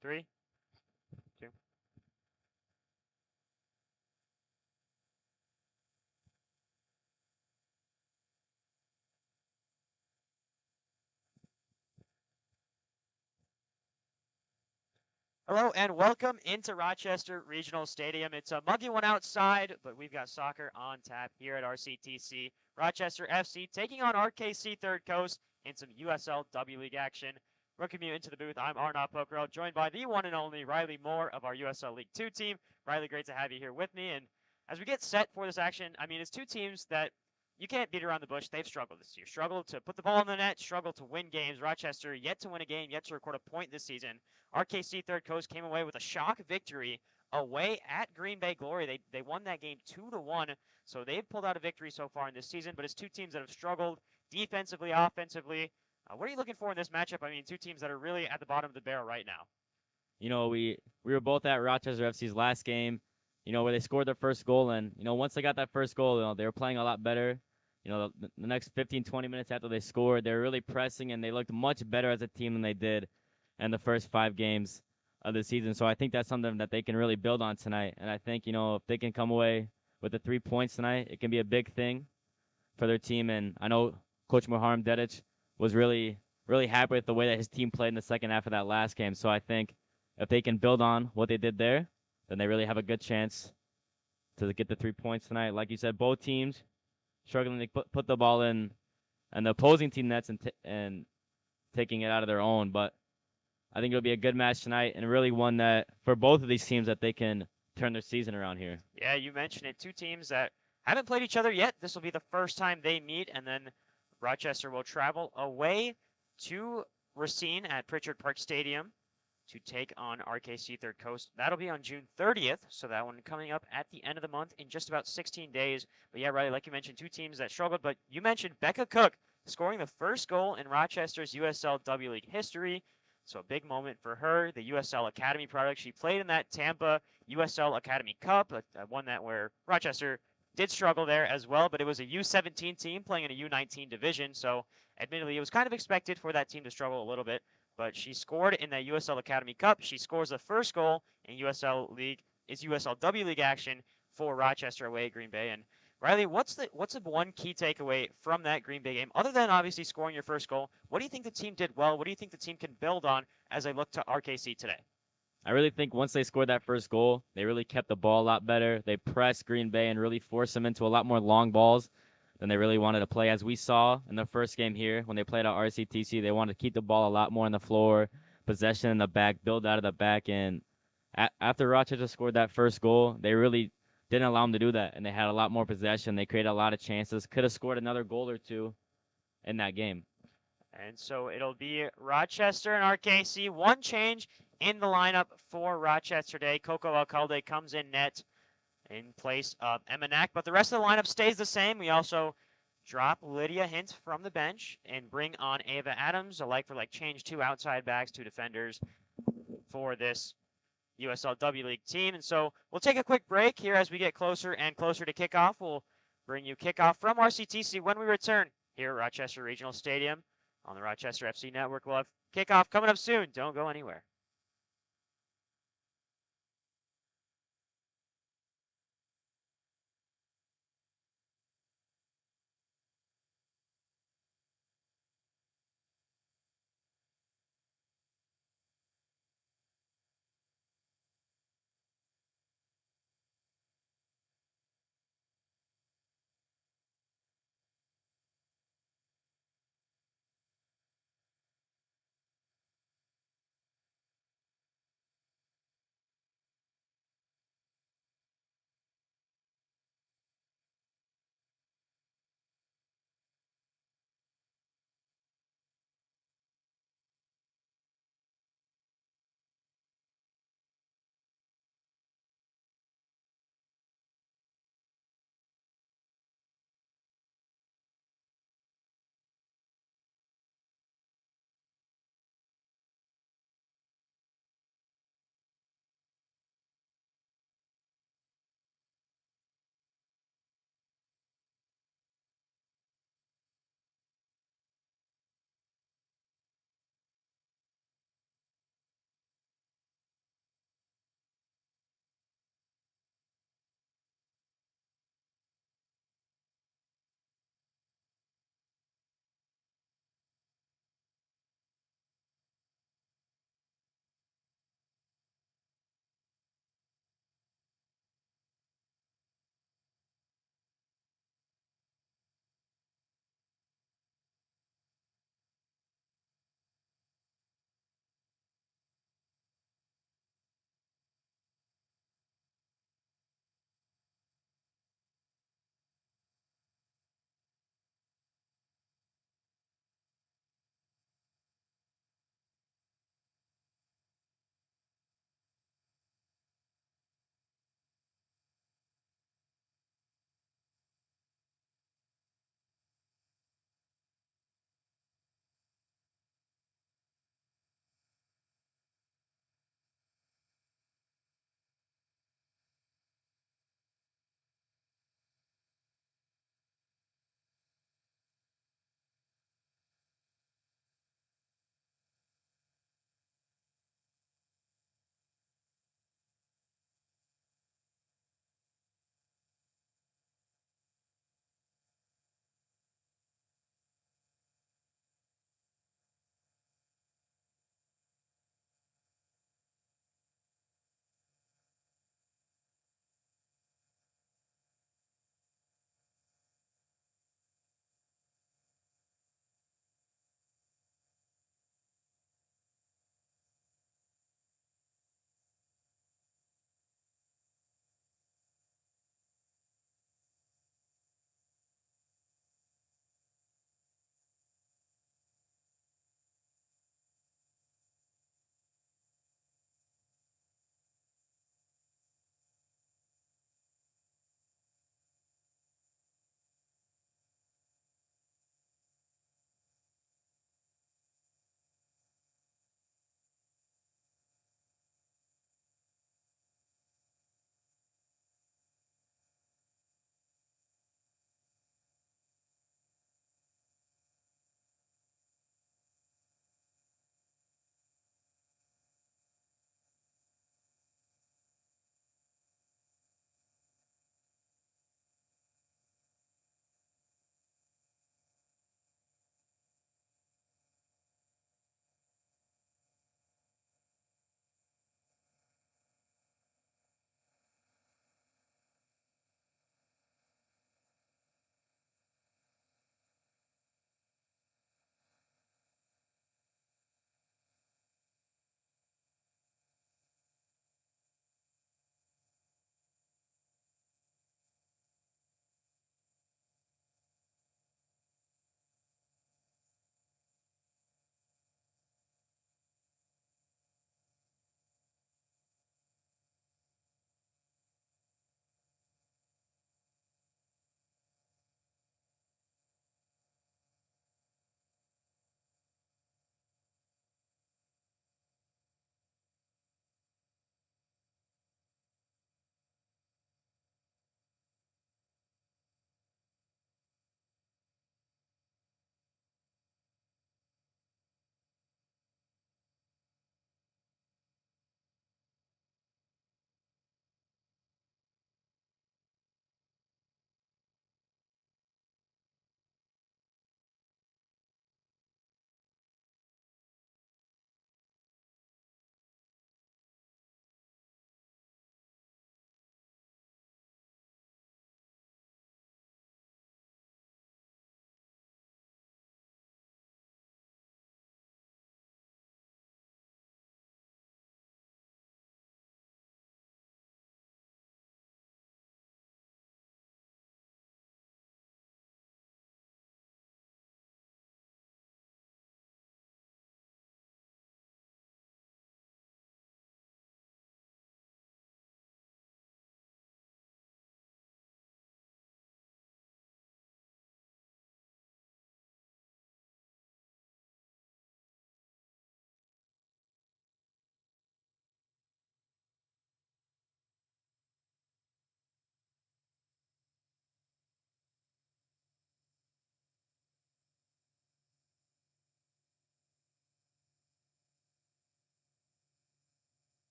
Three, two. Hello and welcome into Rochester Regional Stadium. It's a muggy one outside, but we've got soccer on tap here at RCTC. Rochester FC taking on RKC Third Coast in some USL W League action. Welcome you into the booth. I'm Arnaud Pokerel, joined by the one and only Riley Moore of our USL League 2 team. Riley, great to have you here with me. And as we get set for this action, I mean, it's two teams that you can't beat around the bush. They've struggled this year. Struggled to put the ball in the net, struggled to win games. Rochester yet to win a game, yet to record a point this season. RKC Third Coast came away with a shock victory away at Green Bay Glory. They won that game 2-1, so they've pulled out a victory so far in this season. But it's two teams that have struggled defensively, offensively. What are you looking for in this matchup? I mean, two teams that are really at the bottom of the barrel right now. We were both at Rochester FC's last game, where they scored their first goal, and once they got that first goal, they were playing a lot better. The next 15, 20 minutes after they scored, they were really pressing, and they looked much better as a team than they did in the first 5 games of the season. So I think that's something that they can really build on tonight. And I think, if they can come away with the 3 points tonight, it can be a big thing for their team. And I know Coach Mohamed Dedic was really, really happy with the way that his team played in the second half of that last game. So I think if they can build on what they did there, then they really have a good chance to get the 3 points tonight. Like you said, both teams struggling to put the ball in and the opposing team nets and taking it out of their own. But I think it'll be a good match tonight, and really one that for both of these teams that they can turn their season around here. Yeah, you mentioned it. Two teams that haven't played each other yet. This will be the first time they meet, and then Rochester will travel away to Racine at Pritchard Park Stadium to take on RKC Third Coast. That'll be on June 30th, so that one coming up at the end of the month in just about 16 days. But yeah, Riley, like you mentioned, two teams that struggled, but you mentioned Becca Cook scoring the first goal in Rochester's USL W League history. So a big moment for her, the USL Academy product. She played in that Tampa USL Academy Cup, one that where Rochester did struggle there as well, but it was a U17 team playing in a U19 division, so admittedly it was kind of expected for that team to struggle a little bit, but she scored in that USL Academy Cup. She scores the first goal in USL League, is USL W League action for Rochester away at Green Bay. And Riley, what's the one key takeaway from that Green Bay game, other than obviously scoring your first goal? What do you think the team did well? What do you think the team can build on as they look to RKC today? I really think once they scored that first goal, they really kept the ball a lot better. They pressed Green Bay and really forced them into a lot more long balls than they really wanted to play. As we saw in the first game here, when they played at RCTC, they wanted to keep the ball a lot more on the floor, possession in the back, build out of the back. And after Rochester scored that first goal, they really didn't allow them to do that, and they had a lot more possession. They created a lot of chances. Could have scored another goal or two in that game. And so it'll be Rochester and RKC. One change in the lineup for Rochester today. Coco Alcalde comes in net in place of Emanak, but the rest of the lineup stays the same. We also drop Lydia Hint from the bench and bring on Ava Adams, a like for like change, two outside backs, two defenders for this USL W League team. And so we'll take a quick break here as we get closer and closer to kickoff. We'll bring you kickoff from RCTC when we return here at Rochester Regional Stadium on the Rochester FC Network. We'll have kickoff coming up soon. Don't go anywhere.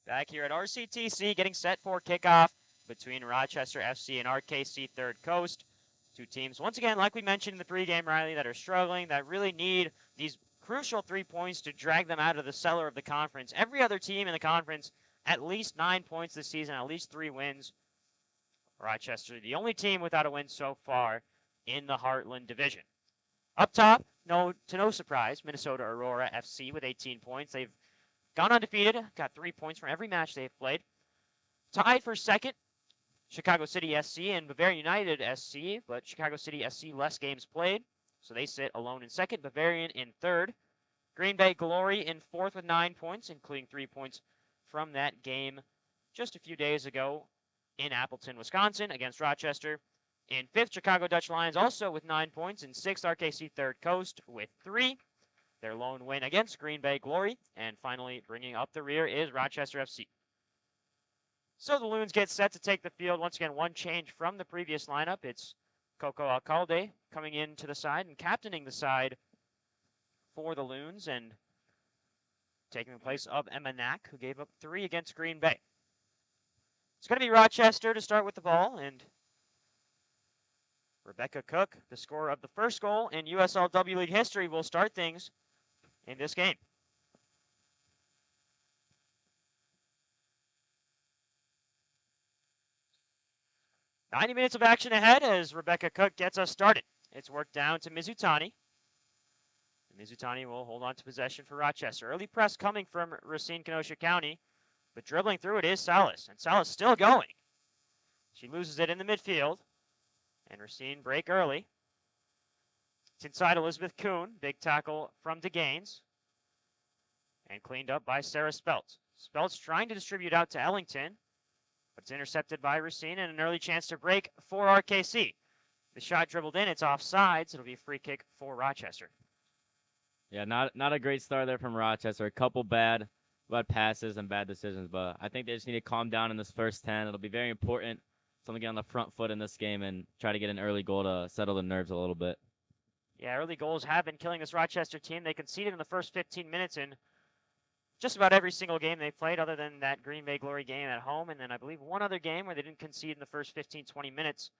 Back here at RCTC, getting set for kickoff between Rochester FC and RKC Third Coast. Two teams, once again, like we mentioned in the pregame, Riley, that are struggling, that really need these crucial 3 points to drag them out of the cellar of the conference. Every other team in the conference, at least 9 points this season, at least 3 wins. Rochester, the only team without a win so far in the Heartland Division. Up top, to no surprise, Minnesota Aurora FC with 18 points. They've gone undefeated, got 3 points from every match they've played. Tied for second, Chicago City SC and Bavarian United SC, but Chicago City SC less games played, so they sit alone in second. Bavarian in third. Green Bay Glory in fourth with 9 points, including 3 points from that game just a few days ago in Appleton, Wisconsin against Rochester. In fifth, Chicago Dutch Lions also with 9 points. In sixth, RKC Third Coast with 3. Their lone win against Green Bay Glory. And finally, bringing up the rear is Rochester FC. So the Loons get set to take the field. Once again, one change from the previous lineup. It's Coco Alcalde coming into the side and captaining the side for the Loons and taking the place of Emanak, who gave up 3 against Green Bay. It's going to be Rochester to start with the ball, and Rebecca Cook, the scorer of the first goal in USL W League history, will start things in this game. "90 minutes of action ahead as Rebecca Cook gets us started. It's worked down to Mizutani. Mizutani will hold on to possession for Rochester. Early press coming from Racine-Kenosha County, but dribbling through it is Salas, and Salas still going. She loses it in the midfield, and Racine break early. It's inside Elizabeth Kuhn, big tackle from DeGaines, and cleaned up by Sarah Spelt. Spelt's trying to distribute out to Ellington, but it's intercepted by Racine, and an early chance to break for RKC. The shot dribbled in, it's offsides. It'll be a free kick for Rochester. Yeah, not a great start there from Rochester. A couple bad passes and bad decisions, but I think they just need to calm down in this first 10. It'll be very important to get on the front foot in this game and try to get an early goal to settle the nerves a little bit. Yeah, early goals have been killing this Rochester team. They conceded in the first 15 minutes in just about every single game they played, other than that Green Bay Glory game at home, and then I believe one other game where they didn't concede in the first 15, 20 minutes.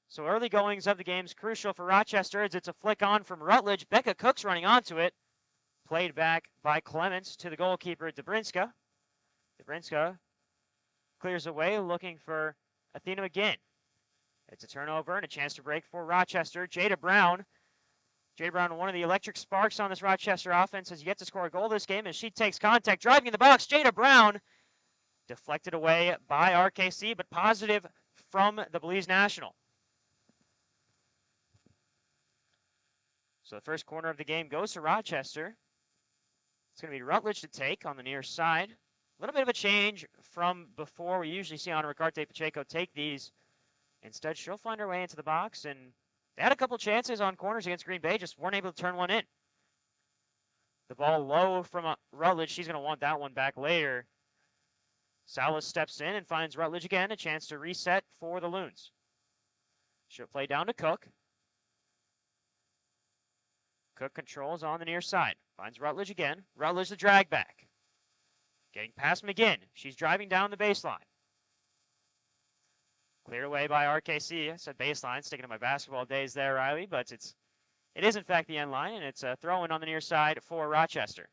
So early goings of the game is crucial for Rochester as it's a flick on from Rutledge. Becca Cook's running onto it. Played back by Clements to the goalkeeper, Dobrinska. Dobrinska clears away, looking for Athena McGinn. It's a turnover and a chance to break for Rochester. Jada Brown, one of the electric sparks on this Rochester offense, has yet to score a goal this game as she takes contact, driving in the box. Jada Brown deflected away by RKC, but positive from the Belize National. So the first corner of the game goes to Rochester. It's going to be Rutledge to take on the near side. A little bit of a change from before. We usually see Ana Ricarte Pacheco take these. Instead, she'll find her way into the box, and they had a couple chances on corners against Green Bay, just weren't able to turn one in. The ball low from Rutledge. She's going to want that one back later. Salas steps in and finds Rutledge again, a chance to reset for the Loons. She'll play down to Cook. Cook controls on the near side. Finds Rutledge again. Rutledge the drag back. Getting past McGinn. She's driving down the baseline. Cleared away by RKC. I said baseline, sticking to my basketball days there, Riley, but it is in fact the end line, and it's a throw-in on the near side for Rochester.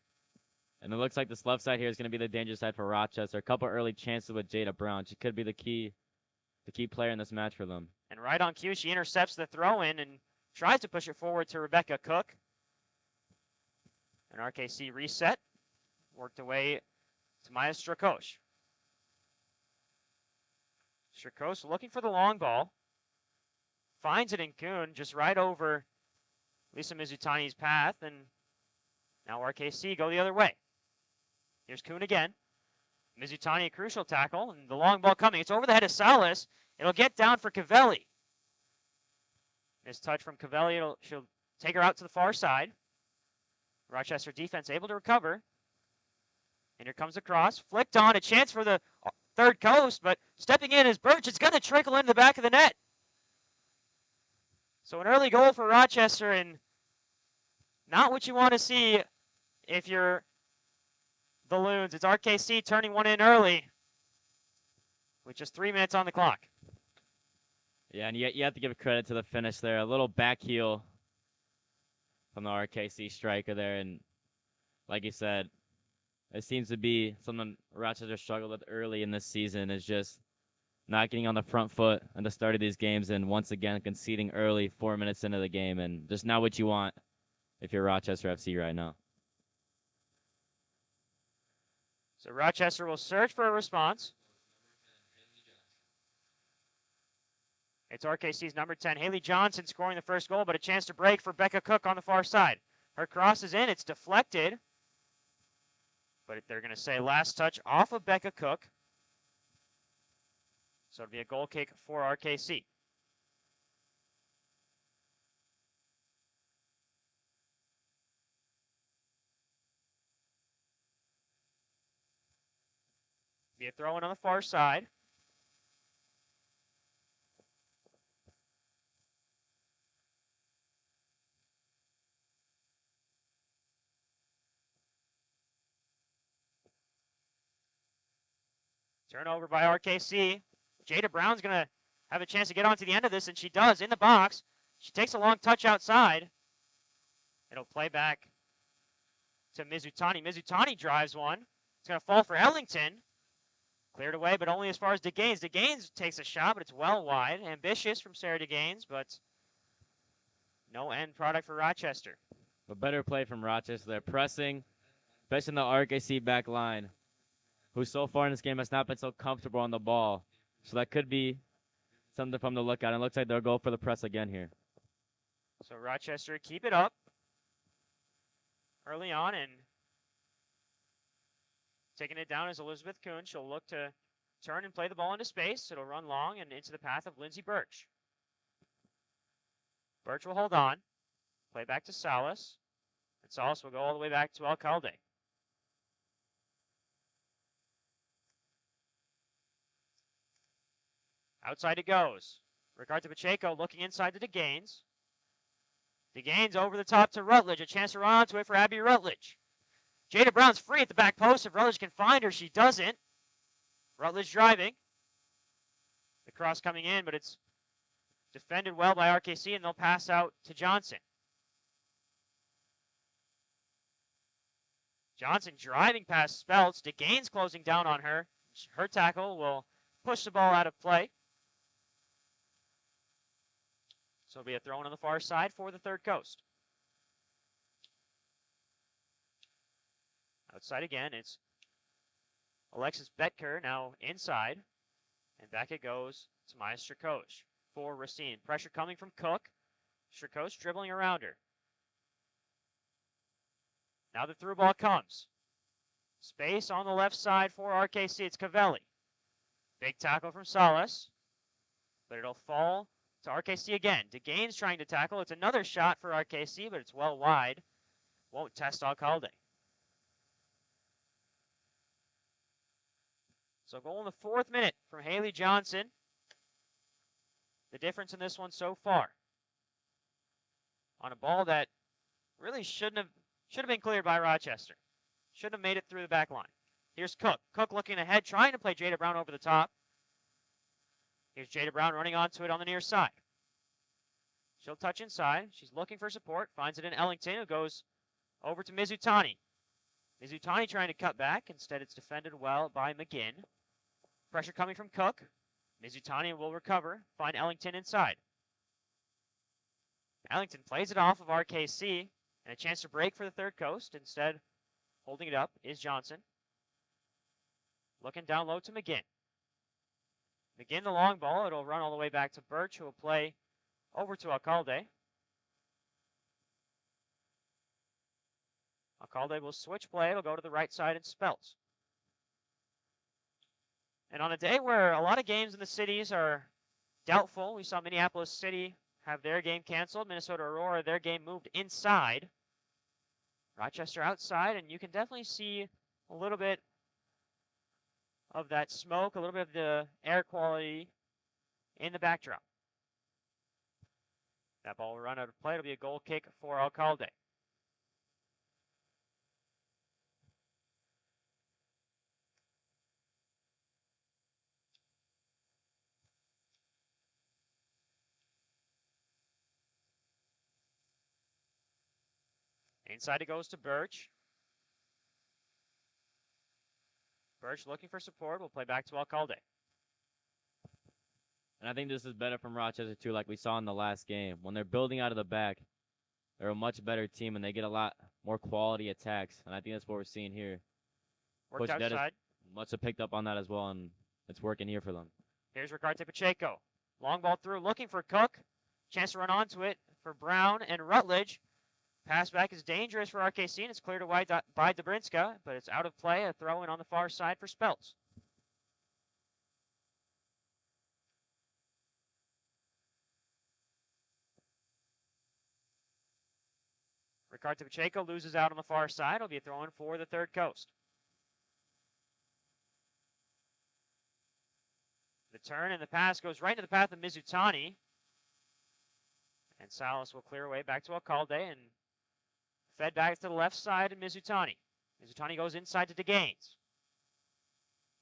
And it looks like this left side here is going to be the danger side for Rochester. A couple early chances with Jada Brown. She could be the key player in this match for them. And right on cue, she intercepts the throw-in and tries to push it forward to Rebecca Cook. An RKC reset. Worked away to Maya Strakos. Strakos looking for the long ball. Finds it in Kuhn, just right over Lisa Mizutani's path. And now RKC go the other way. Here's Kuhn again. Mizutani, a crucial tackle. And the long ball coming. It's over the head of Salas. It'll get down for Cavelli. This touch from Cavelli. She'll take her out to the far side. Rochester defense able to recover. And here comes a cross. Flicked on. A chance for the Third Coast, but stepping in is Birch. It's going to trickle into the back of the net. So an early goal for Rochester, and not what you want to see if you're the Loons. It's RKC turning one in early with just 3 minutes on the clock. Yeah, and you have to give credit to the finish there. A little back heel from the RKC striker there. And like you said, it seems to be something Rochester struggled with early in this season, is just not getting on the front foot at the start of these games, and once again conceding early 4 minutes into the game, and just not what you want if you're Rochester FC right now. So Rochester will search for a response. It's RKC's number 10, Haley Johnson, scoring the first goal, but a chance to break for Becca Cook on the far side. Her cross is in. It's deflected. But they're going to say last touch off of Becca Cook. So it'll be a goal kick for RKC. Be a throw in on the far side. Turnover by RKC. Jada Brown's going to have a chance to get onto the end of this, and she does in the box. She takes a long touch outside. It'll play back to Mizutani. Mizutani drives one. It's going to fall for Ellington. Cleared away, but only as far as DeGaines. DeGaines takes a shot, but it's well wide. Ambitious from Sarah DeGaines, but no end product for Rochester. A better play from Rochester. They're pressing, especially in the RKC back line, who so far in this game has not been so comfortable on the ball. So that could be something from the lookout. It looks like they'll go for the press again here. So Rochester keep it up early on, and taking it down is Elizabeth Kuhn. She'll look to turn and play the ball into space. It'll run long and into the path of Lindsay Birch. Birch will hold on. Play back to Salas. And Salas will go all the way back to Alcalde. Outside it goes. Ricardo Pacheco looking inside to DeGaines. DeGaines over the top to Rutledge. A chance to run onto it for Abby Rutledge. Jada Brown's free at the back post. If Rutledge can find her, she doesn't. Rutledge driving. The cross coming in, but it's defended well by RKC, and they'll pass out to Johnson. Johnson driving past Speltz. DeGaines closing down on her. Her tackle will push the ball out of play. So it'll be a throw in on the far side for the Third Coast. Outside again, it's Alexis Betker now inside. And back it goes to Maya Strakosh for Racine. Pressure coming from Cook. Strakosh dribbling around her. Now the through ball comes. Space on the left side for RKC. It's Cavelli. Big tackle from Salas. But it'll fall to RKC again. DeGaines trying to tackle. It's another shot for RKC, but it's well wide. Won't test Alcalde. So goal in the 4th minute from Haley Johnson. The difference in this one so far. On a ball that really should have been cleared by Rochester. Shouldn't have made it through the back line. Here's Cook. Cook looking ahead, trying to play Jada Brown over the top. Here's Jada Brown running onto it on the near side. She'll touch inside. She's looking for support. Finds it in Ellington, who goes over to Mizutani. Mizutani trying to cut back. Instead, it's defended well by McGinn. Pressure coming from Cook. Mizutani will recover. Find Ellington inside. Ellington plays it off of RKC. And a chance to break for the Third Coast. Instead, holding it up is Johnson. Looking down low to McGinn. McGinn the long ball. It'll run all the way back to Birch, who will play over to Alcalde. Alcalde will switch play. It'll go to the right side and Speltz. And on a day where a lot of games in the cities are doubtful, we saw Minneapolis City have their game canceled. Minnesota Aurora, their game moved inside. Rochester outside, and you can definitely see a little bit of that smoke, a little bit of the air quality in the backdrop. That ball will run out of play. It'll be a goal kick for Alcalde. Inside it goes to Birch. Birch looking for support. We'll play back to Alcalde. And I think this is better from Rochester, too, like we saw in the last game. When they're building out of the back, they're a much better team, and they get a lot more quality attacks. And I think that's what we're seeing here. Worked Coach outside. Must have picked up on that as well, and it's working here for them. Here's Ricarte Pacheco. Long ball through, looking for Cook. Chance to run onto it for Brown and Rutledge. Pass back is dangerous for RKC, and it's cleared away by Dobrinska, but it's out of play. A throw in on the far side for Speltz. Ricarte Pacheco loses out on the far side. It'll be a throw in for the Third Coast. The turn and the pass goes right into the path of Mizutani. And Salas will clear away back to Alcalde and fed back to the left side of Mizutani. Mizutani goes inside to DeGaines.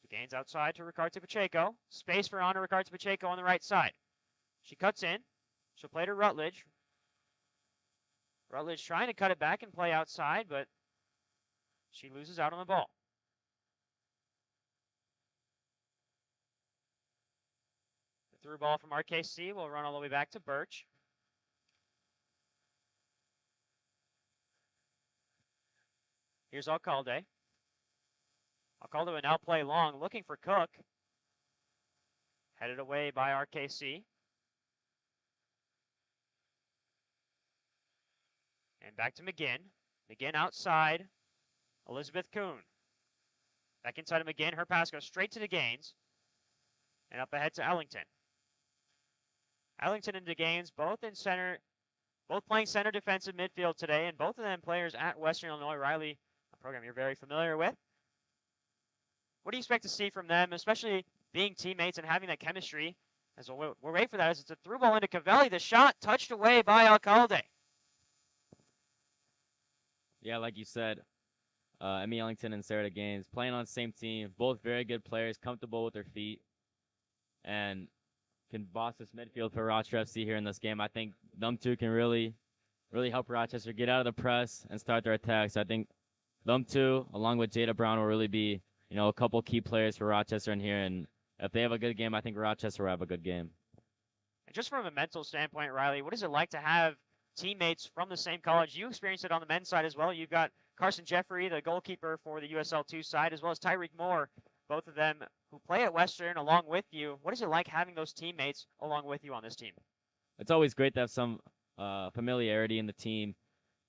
DeGaines outside to Ricarte Pacheco. Space for Ana Ricarte Pacheco on the right side. She cuts in. She'll play to Rutledge. Rutledge trying to cut it back and play outside, but she loses out on the ball. The through ball from RKC will run all the way back to Birch. Here's Alcalde. Alcalde will now play long, looking for Cook. Headed away by RKC. And back to McGinn. McGinn outside. Elizabeth Kuhn. Back inside of McGinn. Her pass goes straight to DeGaines. And up ahead to Ellington. Ellington and DeGaines both in center, both playing center defensive midfield today, and both of them players at Western Illinois. Riley, a program you're very familiar with. What do you expect to see from them, especially being teammates and having that chemistry? As we'll wait for that as it's a through ball into Cavelli. The shot touched away by Alcalde. Yeah, like you said, Emmy Ellington and Sarah DeGaines playing on the same team. Both very good players, comfortable with their feet, and can boss this midfield for Rochester FC here in this game. I think them two can really help Rochester get out of the press and start their attacks. I think them two, along with Jada Brown, will really be, a couple key players for Rochester in here. And if they have a good game, I think Rochester will have a good game. And just from a mental standpoint, Riley, what is it like to have teammates from the same college? You experienced it on the men's side as well. You've got Carson Jeffrey, the goalkeeper for the USL 2 side, as well as Tyreek Moore, both of them who play at Western along with you. What is it like having those teammates along with you on this team? It's always great to have some familiarity in the team.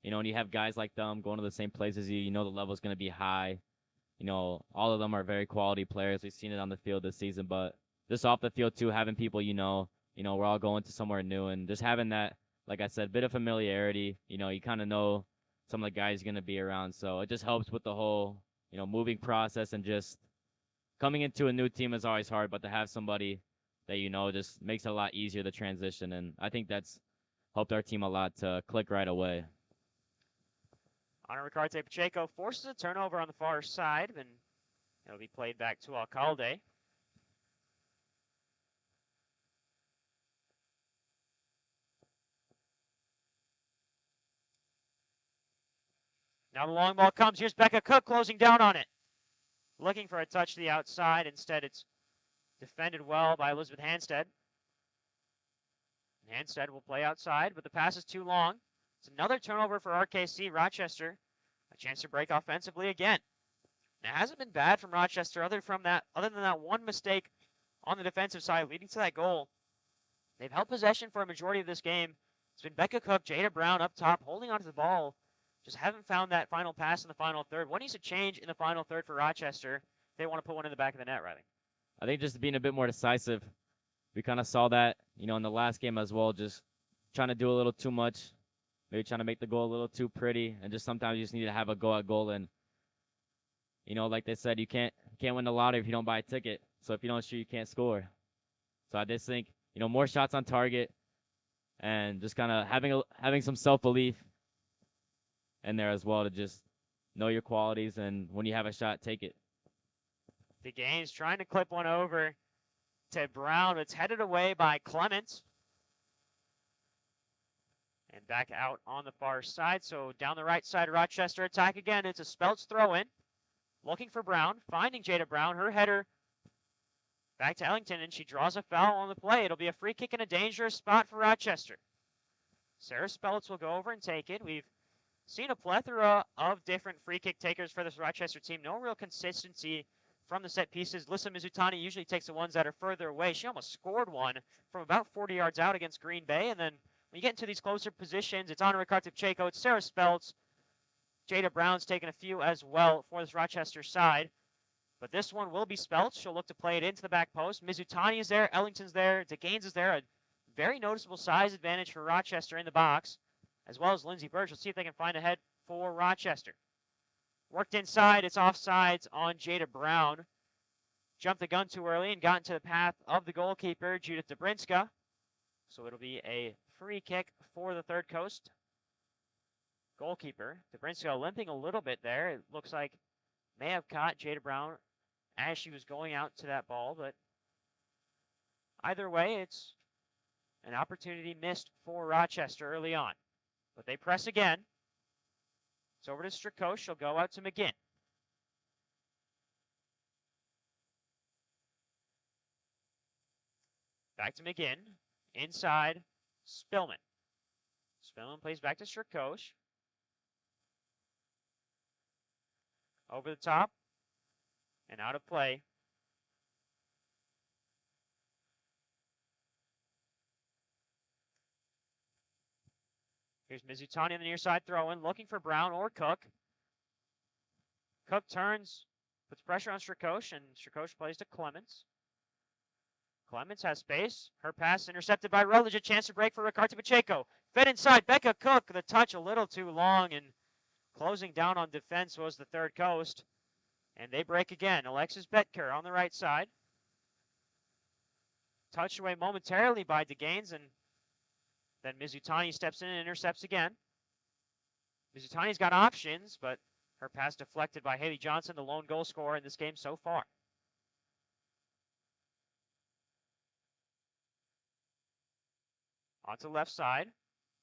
And you have guys like them going to the same place as you. You know the level's going to be high. All of them are very quality players. We've seen it on the field this season, but just off the field too, having people we're all going to somewhere new, and just having that, like I said, bit of familiarity. You kind of know some of the guys you're going to be around, so it just helps with the whole, moving process, and just coming into a new team is always hard, but to have somebody that just makes it a lot easier to transition, and I think that's helped our team a lot to click right away. Ana Ricarte Pacheco forces a turnover on the far side, and it'll be played back to Alcalde. Now the long ball comes. Here's Becca Cook closing down on it. Looking for a touch to the outside. Instead, it's defended well by Elizabeth Hanstead. Hanstead will play outside, but the pass is too long. It's another turnover for RKC. Rochester, a chance to break offensively again. Now, it hasn't been bad from Rochester other than that one mistake on the defensive side leading to that goal. They've held possession for a majority of this game. It's been Becca Cook, Jada Brown up top, holding onto the ball. Just haven't found that final pass in the final third. What needs to change in the final third for Rochester if they want to put one in the back of the net, Riley? I think just being a bit more decisive. We kind of saw that, in the last game as well, just trying to do a little too much, maybe trying to make the goal a little too pretty, and just sometimes you just need to have a go at goal. And, like they said, you can't win the lottery if you don't buy a ticket. So if you don't shoot, you can't score. So I just think, more shots on target, and just kind of having some self-belief in there as well, to just know your qualities, and when you have a shot, take it. DeGaines trying to clip one over to Brown. It's headed away by Clements. And back out on the far side. So down the right side, Rochester attack again. It's a Speltz throw-in. Looking for Brown. Finding Jada Brown. Her header back to Ellington, and she draws a foul on the play. It'll be a free kick in a dangerous spot for Rochester. Sarah Speltz will go over and take it. We've seen a plethora of different free kick takers for this Rochester team. No real consistency from the set pieces. Lissa Mizutani usually takes the ones that are further away. She almost scored one from about 40 yards out against Green Bay. And then when you get into these closer positions, it's Anna Rikartevcheko, it's Sarah Speltz. Jada Brown's taken a few as well for this Rochester side. But this one will be Speltz. She'll look to play it into the back post. Mizutani is there. Ellington's there. DeGaines is there. A very noticeable size advantage for Rochester in the box, as well as Lindsey Birch. We'll see if they can find a head for Rochester. Worked inside. It's offsides on Jada Brown. Jumped the gun too early and got into the path of the goalkeeper, Judith Dobrinska. So it'll be a free kick for the Third Coast goalkeeper. Dobrinska limping a little bit there. It looks like may have caught Jada Brown as she was going out to that ball, but either way, it's an opportunity missed for Rochester early on. But they press again. It's over to Strakos. She'll go out to McGinn. Back to McGinn. Inside, Spillman. Spillman plays back to Strakos. Over the top. And out of play. Here's Mizutani on the near side throw-in, looking for Brown or Cook. Cook turns, puts pressure on Strakos, and Strakos plays to Clements. Clements has space. Her pass intercepted by Rutledge. A chance to break for Ricardo Pacheco. Fed inside. Becca Cook. The touch a little too long, and closing down on defense was the Third Coast. And they break again. Alexis Betker on the right side. Touched away momentarily by DeGaines, and then Mizutani steps in and intercepts again. Mizutani's got options, but her pass deflected by Haley Johnson, the lone goal scorer in this game so far. Onto the left side,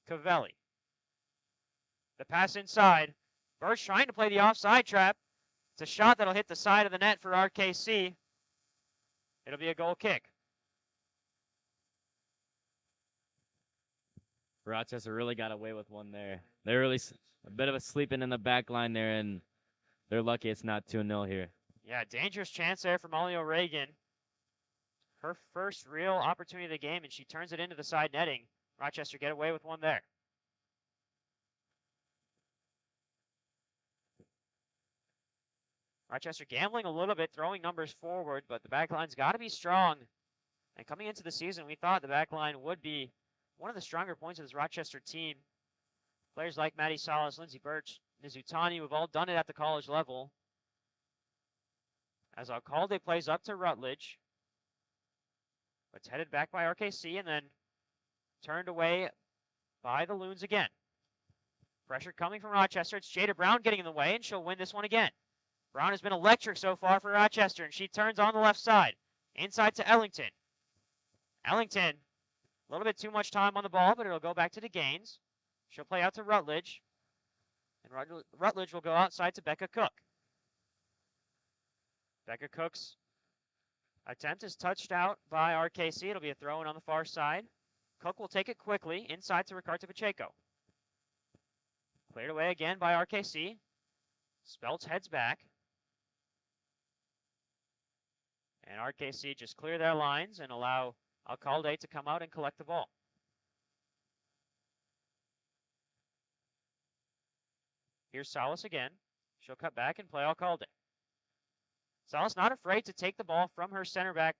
Cavelli. The pass inside. Birch trying to play the offside trap. It's a shot that'll hit the side of the net for RKC. It'll be a goal kick. Rochester really got away with one there. They're really a bit of a sleeping in the back line there, and they're lucky it's not 2-0 here. Yeah, dangerous chance there for Molly O'Regan. Her first real opportunity of the game, and she turns it into the side netting. Rochester get away with one there. Rochester gambling a little bit, throwing numbers forward, but the back line's got to be strong. And coming into the season, we thought the back line would be one of the stronger points of this Rochester team. Players like Maddie Salas, Lindsey Birch, Mizutani, who've all done it at the college level. As Alcalde plays up to Rutledge. But it's headed back by RKC and then turned away by the Loons again. Pressure coming from Rochester. It's Jada Brown getting in the way, and she'll win this one again. Brown has been electric so far for Rochester, and she turns on the left side. Inside to Ellington. Ellington, a little bit too much time on the ball, but it'll go back to DeGaines. She'll play out to Rutledge. And Rutledge will go outside to Becca Cook. Becca Cook's attempt is touched out by RKC. It'll be a throw-in on the far side. Cook will take it quickly inside to Ricardo Pacheco. Cleared away again by RKC. Speltz heads back. And RKC just clear their lines and allow Alcalde to come out and collect the ball. Here's Salas again. She'll cut back and play Alcalde. Salas not afraid to take the ball from her center back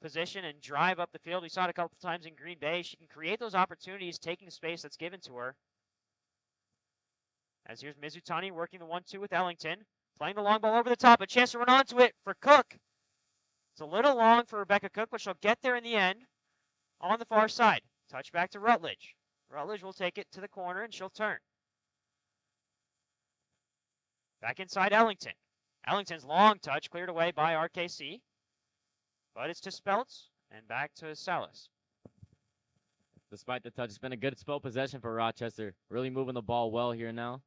position and drive up the field. We saw it a couple times in Green Bay. She can create those opportunities, taking space that's given to her. As here's Mizutani working the 1-2 with Ellington. Playing the long ball over the top. A chance to run onto it for Cook. It's a little long for Rebecca Cook, but she'll get there in the end on the far side. Touch back to Rutledge. Rutledge will take it to the corner, and she'll turn. Back inside Ellington. Ellington's long touch cleared away by RKC. But it's to Speltz and back to Salas. despite the touch. It's been a good spell possession for Rochester, really moving the ball well here now.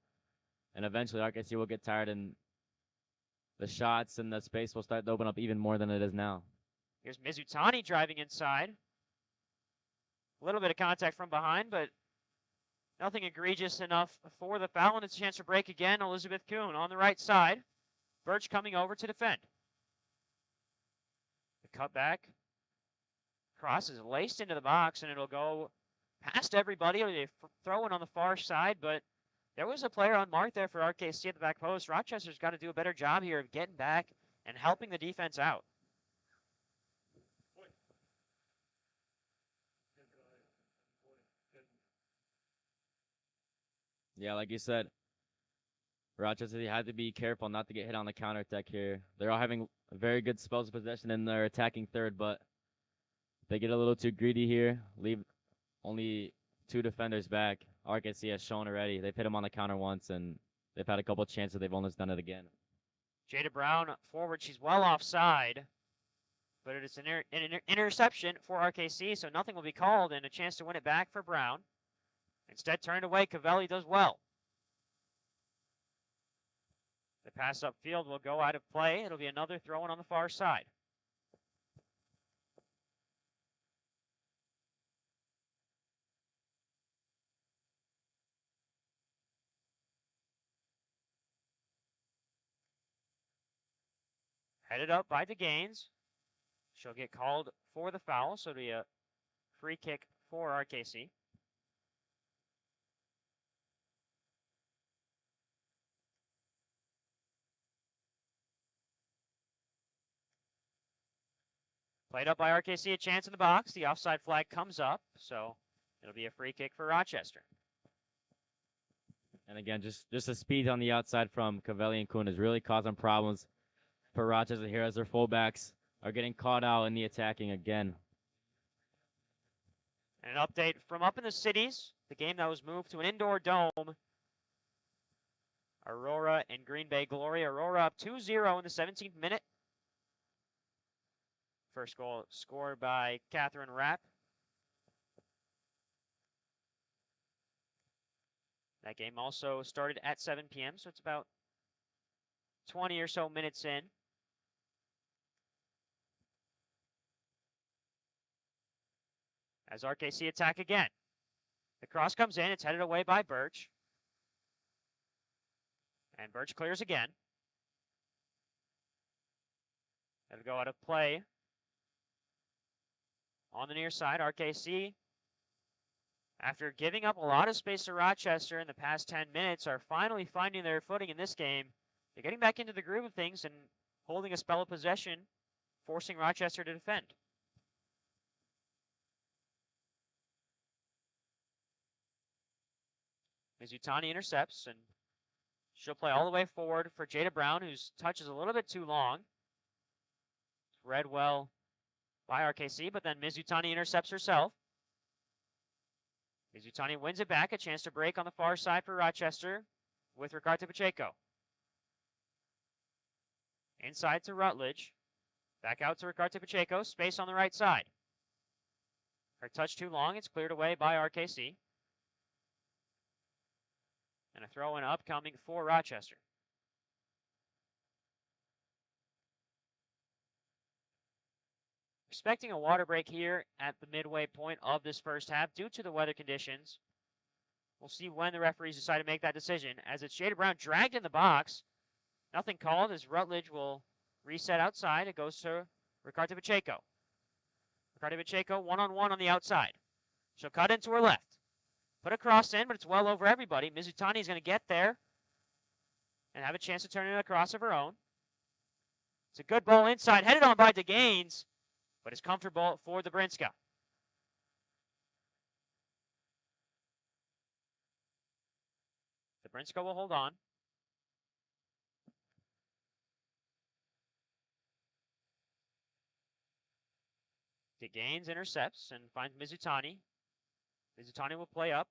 And eventually RKC will get tired and the shots and the space will start to open up even more than it is now. Here's Mizutani driving inside. A little bit of contact from behind, but nothing egregious enough for the foul, and it's a chance to break again. Elizabeth Kuhn on the right side. Birch coming over to defend. The cutback. Cross is laced into the box, and it'll go past everybody. It'll be a throw-in on the far side, but there was a player unmarked there for RKC at the back post. Rochester's got to do a better job here of getting back and helping the defense out. Yeah, like you said, Rochester had to be careful not to get hit on the counterattack here. They're all having very good spells of possession in their attacking third, but they get a little too greedy here, leave only 2 defenders back. RKC has shown already. They've hit them on the counter once, and they've had a couple chances. They've almost done it again. Jada Brown forward. She's well offside, but it's an interception for RKC, so nothing will be called, and a chance to win it back for Brown. Instead, turned away. Cavelli does well. The pass upfield will go out of play. It'll be another throw-in on the far side. Headed up by DeGaines. She'll get called for the foul, so it'll be a free kick for RKC. Played up by RKC, a chance in the box. The offside flag comes up, so it'll be a free kick for Rochester. And again, just the speed on the outside from Cavelli and Kuhn is really causing problems for Rochester here as their fullbacks are getting caught out in the attacking again. And an update from up in the cities, the game that was moved to an indoor dome. Aurora and Green Bay Glory. Aurora up 2-0 in the 17th minute. First goal scored by Catherine Rapp. That game also started at 7 p.m., so it's about 20 or so minutes in. As RKC attack again. The cross comes in. It's headed away by Birch. And Birch clears again. That'll go out of play. On the near side, RKC, after giving up a lot of space to Rochester in the past 10 minutes, are finally finding their footing in this game. They're getting back into the groove of things and holding a spell of possession, forcing Rochester to defend. Mizutani intercepts, and she'll play all the way forward for Jada Brown, whose touch is a little bit too long. Read well by RKC, but then Mizutani intercepts herself. Mizutani wins it back, a chance to break on the far side for Rochester with Ricardo Pacheco. Inside to Rutledge. Back out to Ricardo Pacheco, space on the right side. Her touch too long, it's cleared away by RKC. And a throw-in upcoming for Rochester. Expecting a water break here at the midway point of this first half due to the weather conditions. We'll see when the referees decide to make that decision, as it's Jada Brown dragged in the box. Nothing called as Rutledge will reset outside. It goes to Ricardo Pacheco. Ricardo Pacheco one-on-one on the outside. She'll cut into her left. Put a cross in, but it's well over everybody. Mizutani is going to get there and have a chance to turn it across of her own. It's a good ball inside, headed on by DeGaines, but it's comfortable for the Brinska. The Brinska will hold on. DeGaines intercepts and finds Mizutani. Mizutani will play up,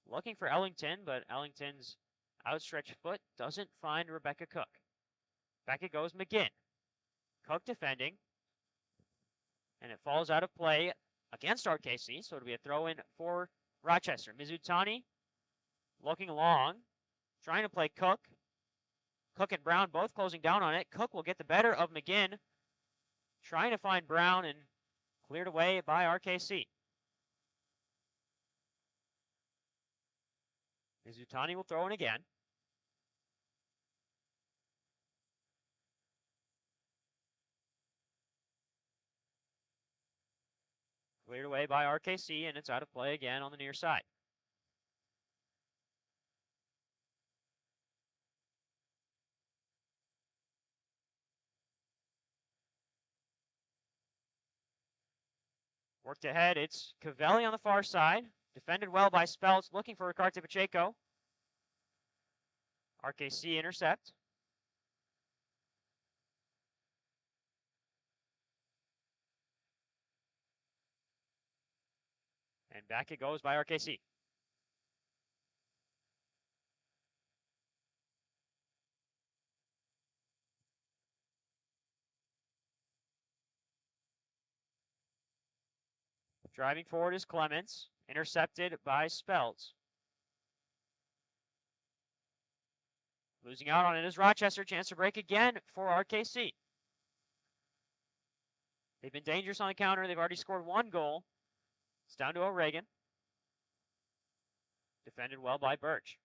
looking for Ellington, but Ellington's outstretched foot doesn't find Rebecca Cook. Back it goes McGinn. Cook defending. And it falls out of play against RKC, so it'll be a throw-in for Rochester. Mizutani looking long, trying to play Cook. Cook and Brown both closing down on it. Cook will get the better of McGinn, trying to find Brown, and cleared away by RKC. Mizutani will throw in again. Cleared away by RKC, and it's out of play again on the near side. Worked ahead, it's Cavelli on the far side. Defended well by Speltz, looking for Ricarte Pacheco. RKC intercept. And back it goes by RKC. Driving forward is Clements, intercepted by Speltz. Losing out on it is Rochester. Chance to break again for RKC. They've been dangerous on the counter. They've already scored 1 goal. It's down to O'Regan. Defended well by Birch.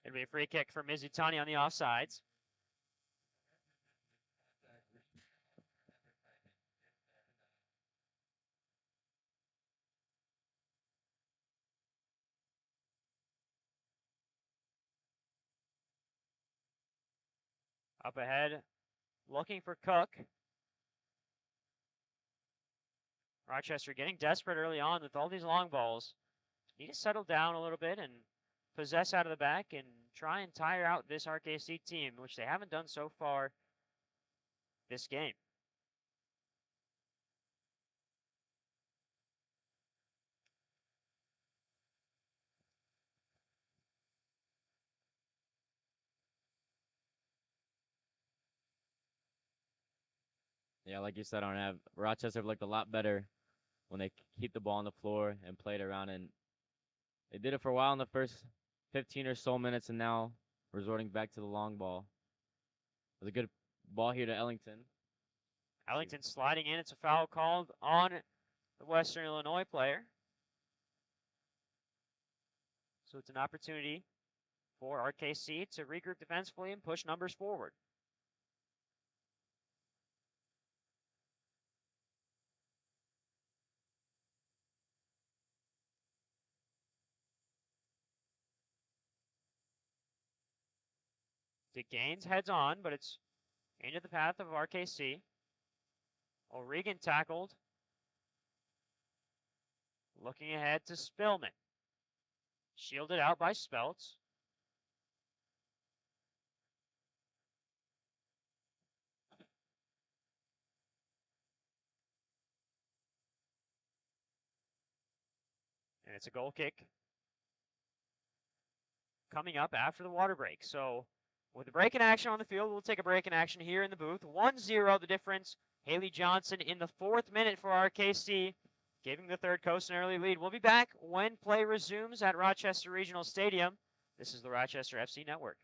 It'll be a free kick for Mizutani on the offsides. Up ahead, looking for Cook. Rochester getting desperate early on with all these long balls. Need to settle down a little bit and possess out of the back and try and tire out this RKC team, which they haven't done so far this game. Yeah, like you said, Arnav, Rochester looked a lot better when they keep the ball on the floor and played around. And they did it for a while in the first 15 or so minutes, and now resorting back to the long ball. It was a good ball here to Ellington. Ellington sliding in. It's a foul called on the Western Illinois player. So it's an opportunity for RKC to regroup defensively and push numbers forward. DeGaines heads on, but it's into the path of RKC. O'Regan tackled. Looking ahead to Spillman. Shielded out by Speltz. And it's a goal kick coming up after the water break. So with the break in action on the field, we'll take a break in action here in the booth. 1-0 the difference. Haley Johnson in the 4th minute for RKC, giving the Third Coast an early lead. We'll be back when play resumes at Rochester Regional Stadium. This is the Rochester FC Network.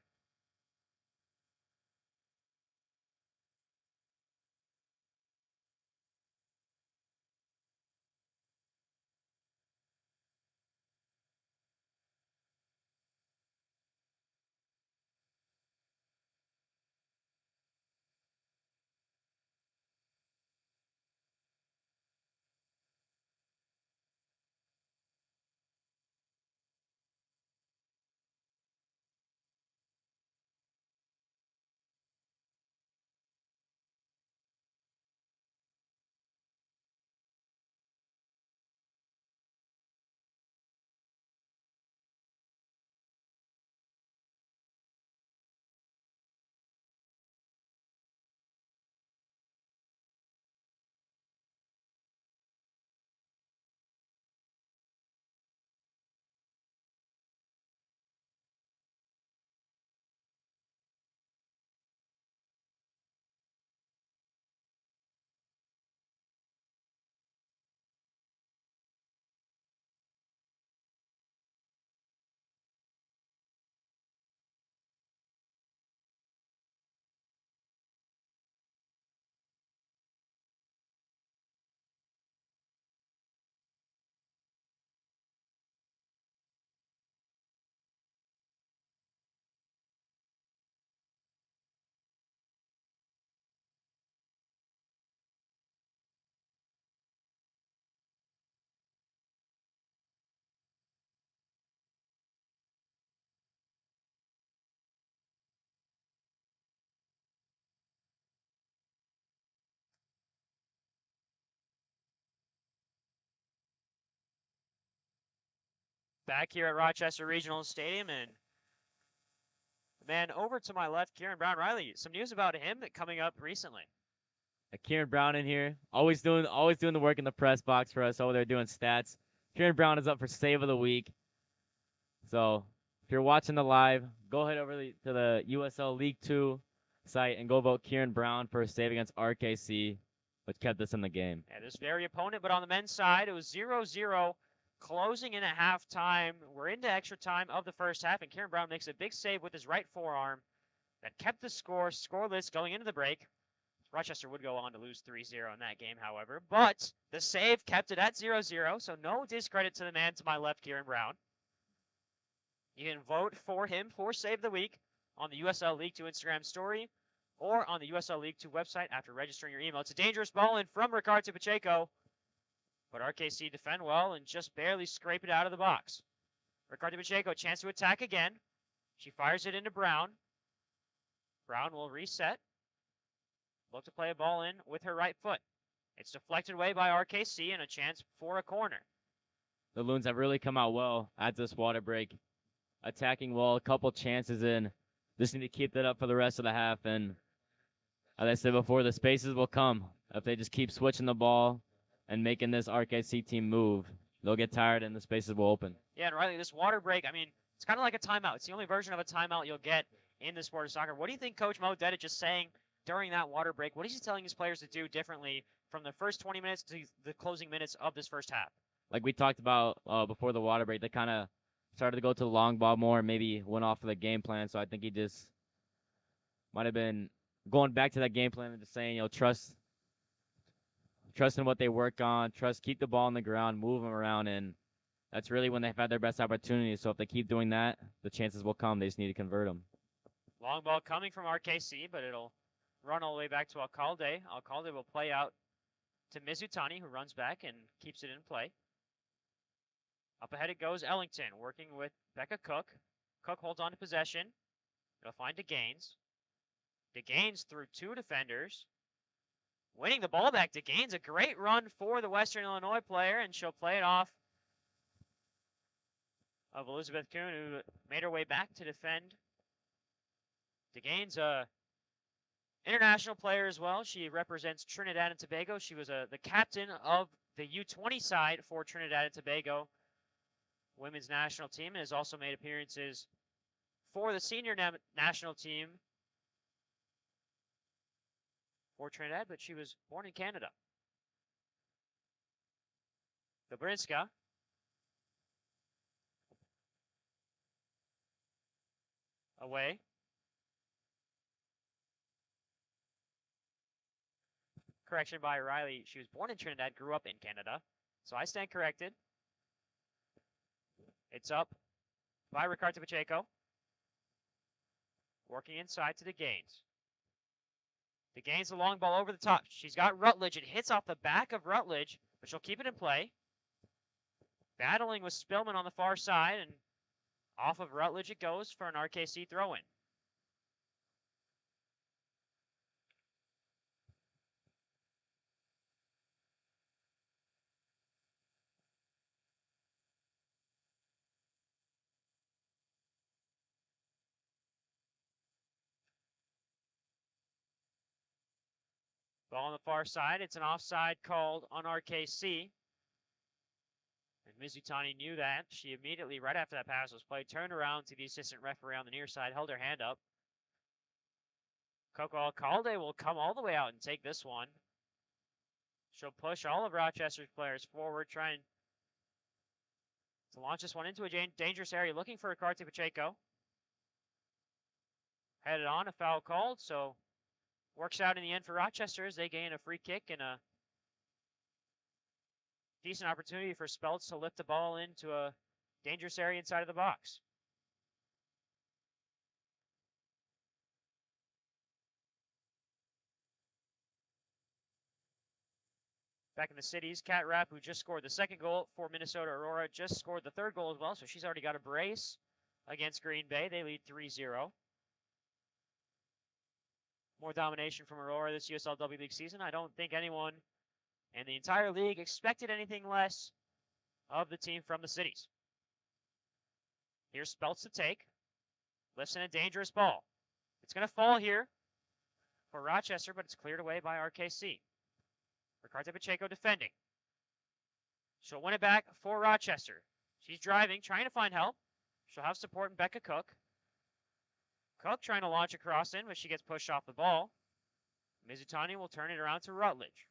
Back here at Rochester Regional Stadium, and man, over to my left, Kieran Brown. Riley, some news about him coming up recently. Kieran Brown in here, always doing the work in the press box for us over there doing stats. Kieran Brown is up for save of the week. So if you're watching the live, go ahead over to the USL League 2 site and go vote Kieran Brown for a save against RKC, which kept us in the game. Yeah, this very opponent, but on the men's side, it was 0-0, closing in at halftime. We're into extra time of the first half, and Kieran Brown makes a big save with his right forearm that kept the score scoreless going into the break. Rochester would go on to lose 3-0 in that game, however, but the save kept it at 0-0, so no discredit to the man to my left, Kieran Brown. You can vote for him for Save of the Week on the USL League 2 Instagram story or on the USL League 2 website after registering your email. It's a dangerous ball in from Ricardo Pacheco, but RKC defend well and just barely scrape it out of the box. Ricardo Pacheco, chance to attack again. She fires it into Brown. Brown will reset. Look to play a ball in with her right foot. It's deflected away by RKC and a chance for a corner. The Loons have really come out well at this water break. Attacking well, a couple chances in. Just need to keep that up for the rest of the half. And as I said before, the spaces will come. If they just keep switching the ball and making this RKC team move, they'll get tired and the spaces will open. Yeah, and Riley, this water break, I mean, it's kind of like a timeout. It's the only version of a timeout you'll get in the sport of soccer. What do you think Coach Mo Dedic is saying during that water break? What is he telling his players to do differently from the first 20 minutes to the closing minutes of this first half? Like we talked about before the water break, they kind of started to go to the long ball more, maybe went off of the game plan. So I think he just might have been going back to that game plan and just saying, trust in what they work on, keep the ball on the ground, move them around, and that's really when they've had their best opportunities. So if they keep doing that, the chances will come. They just need to convert them. Long ball coming from RKC, but it'll run all the way back to Alcalde. Alcalde will play out to Mizutani, who runs back and keeps it in play. Up ahead it goes Ellington, working with Becca Cook. Cook holds on to possession. It'll find DeGaines. DeGaines through two defenders. Winning the ball back. DeGaines, a great run for the Western Illinois player, and she'll play it off of Elizabeth Kuhn, who made her way back to defend. DeGaines, international player as well. She represents Trinidad and Tobago. She was the captain of the U20 side for Trinidad and Tobago women's national team, and has also made appearances for the senior national team for Trinidad, but she was born in Canada. Dobrinska. Away. Correction by Riley. She was born in Trinidad, grew up in Canada. So I stand corrected. It's up by Ricardo Pacheco. Working inside to DeGaines. DeGaines, the long ball over the top. She's got Rutledge. It hits off the back of Rutledge, but she'll keep it in play. Battling with Spillman on the far side, and off of Rutledge it goes for an RKC throw-in. Ball on the far side. It's an offside called on RKC. And Mizutani knew that. She immediately, right after that pass was played, turned around to the assistant referee on the near side, held her hand up. Coco Alcalde will come all the way out and take this one. She'll push all of Rochester's players forward, trying to launch this one into a dangerous area, looking for Ricardo Pacheco. Headed on, a foul called, so works out in the end for Rochester as they gain a free kick and a decent opportunity for Speltz to lift the ball into a dangerous area inside of the box. Back in the cities, Kat Rapp, who just scored the second goal for Minnesota Aurora, just scored the third goal as well, so she's already got a brace against Green Bay. They lead 3-0. More domination from Aurora this USL W League season. I don't think anyone in the entire league expected anything less of the team from the cities. Here's Speltz to take. Lifts in a dangerous ball. It's going to fall here for Rochester, but it's cleared away by RKC. Ricardo Pacheco defending. She'll win it back for Rochester. She's driving, trying to find help. She'll have support in Becca Cook. Cook trying to launch a cross in, but she gets pushed off the ball. Mizutani will turn it around to Rutledge.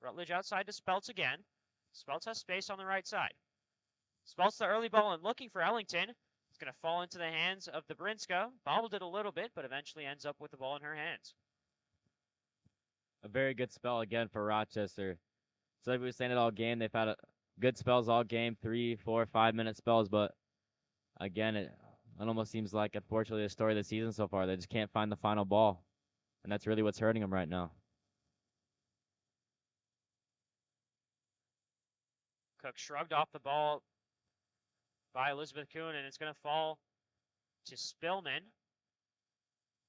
Rutledge outside to Speltz again. Speltz has space on the right side. Speltz the early ball and looking for Ellington. It's going to fall into the hands of Dabrinska. Bobbled it a little bit, but eventually ends up with the ball in her hands. A very good spell again for Rochester. So like we were saying it all game, they've had good spells all game, 3, 4, 5-minute spells, but again, it almost seems like, unfortunately, the story of the season so far. They just can't find the final ball, and that's really what's hurting them right now. Cook shrugged off the ball by Elizabeth Kuhn, and it's going to fall to Spillman.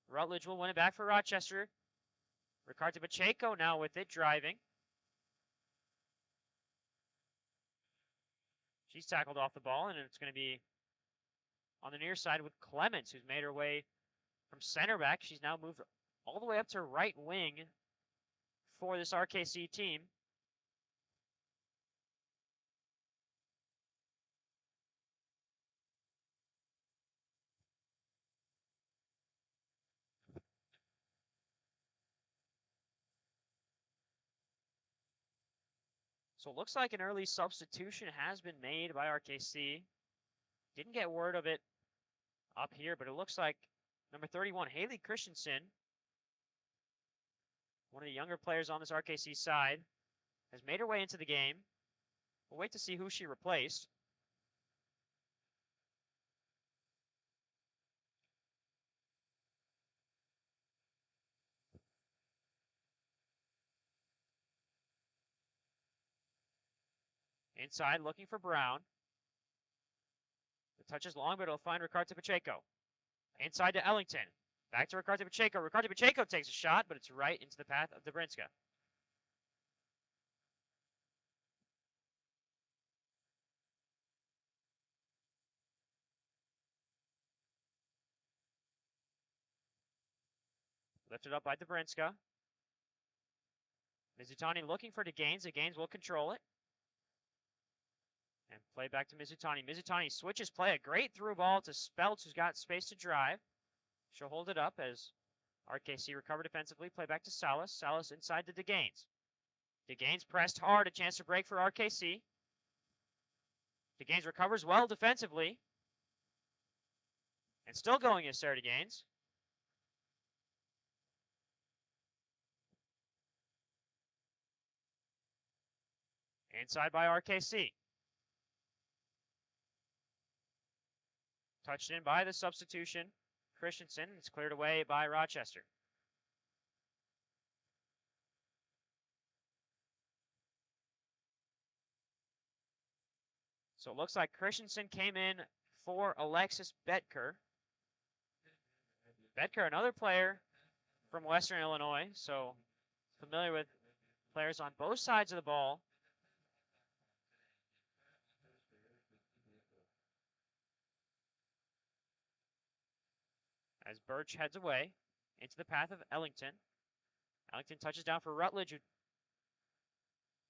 Rutledge will win it back for Rochester. Ricardo Pacheco now with it, driving. She's tackled off the ball, and it's going to be on the near side with Clements, who's made her way from center back. She's now moved all the way up to right wing for this RKC team. So it looks like an early substitution has been made by RKC. Didn't get word of it up here, but it looks like number 31, Haley Christensen, one of the younger players on this RKC side, has made her way into the game. We'll wait to see who she replaced. Inside, looking for Brown. The touch is long, but it'll find Ricardo Pacheco. Inside to Ellington. Back to Ricardo Pacheco. Ricardo Pacheco takes a shot, but it's right into the path of Dabrinska. Lifted up by Dabrinska. Mizutani looking for DeGaines. DeGaines will control it. And play back to Mizutani. Mizutani switches play. A great through ball to Speltz, who's got space to drive. She'll hold it up as RKC recover defensively. Play back to Salas. Salas inside to DeGaines. DeGaines pressed hard. A chance to break for RKC. DeGaines recovers well defensively. And still going is Sarah DeGaines. Inside by RKC. Touched in by the substitution, Christensen. It's cleared away by Rochester. So it looks like Christensen came in for Alexis Betker. Betker, another player from Western Illinois, so familiar with players on both sides of the ball. As Birch heads away into the path of Ellington. Ellington touches down for Rutledge, who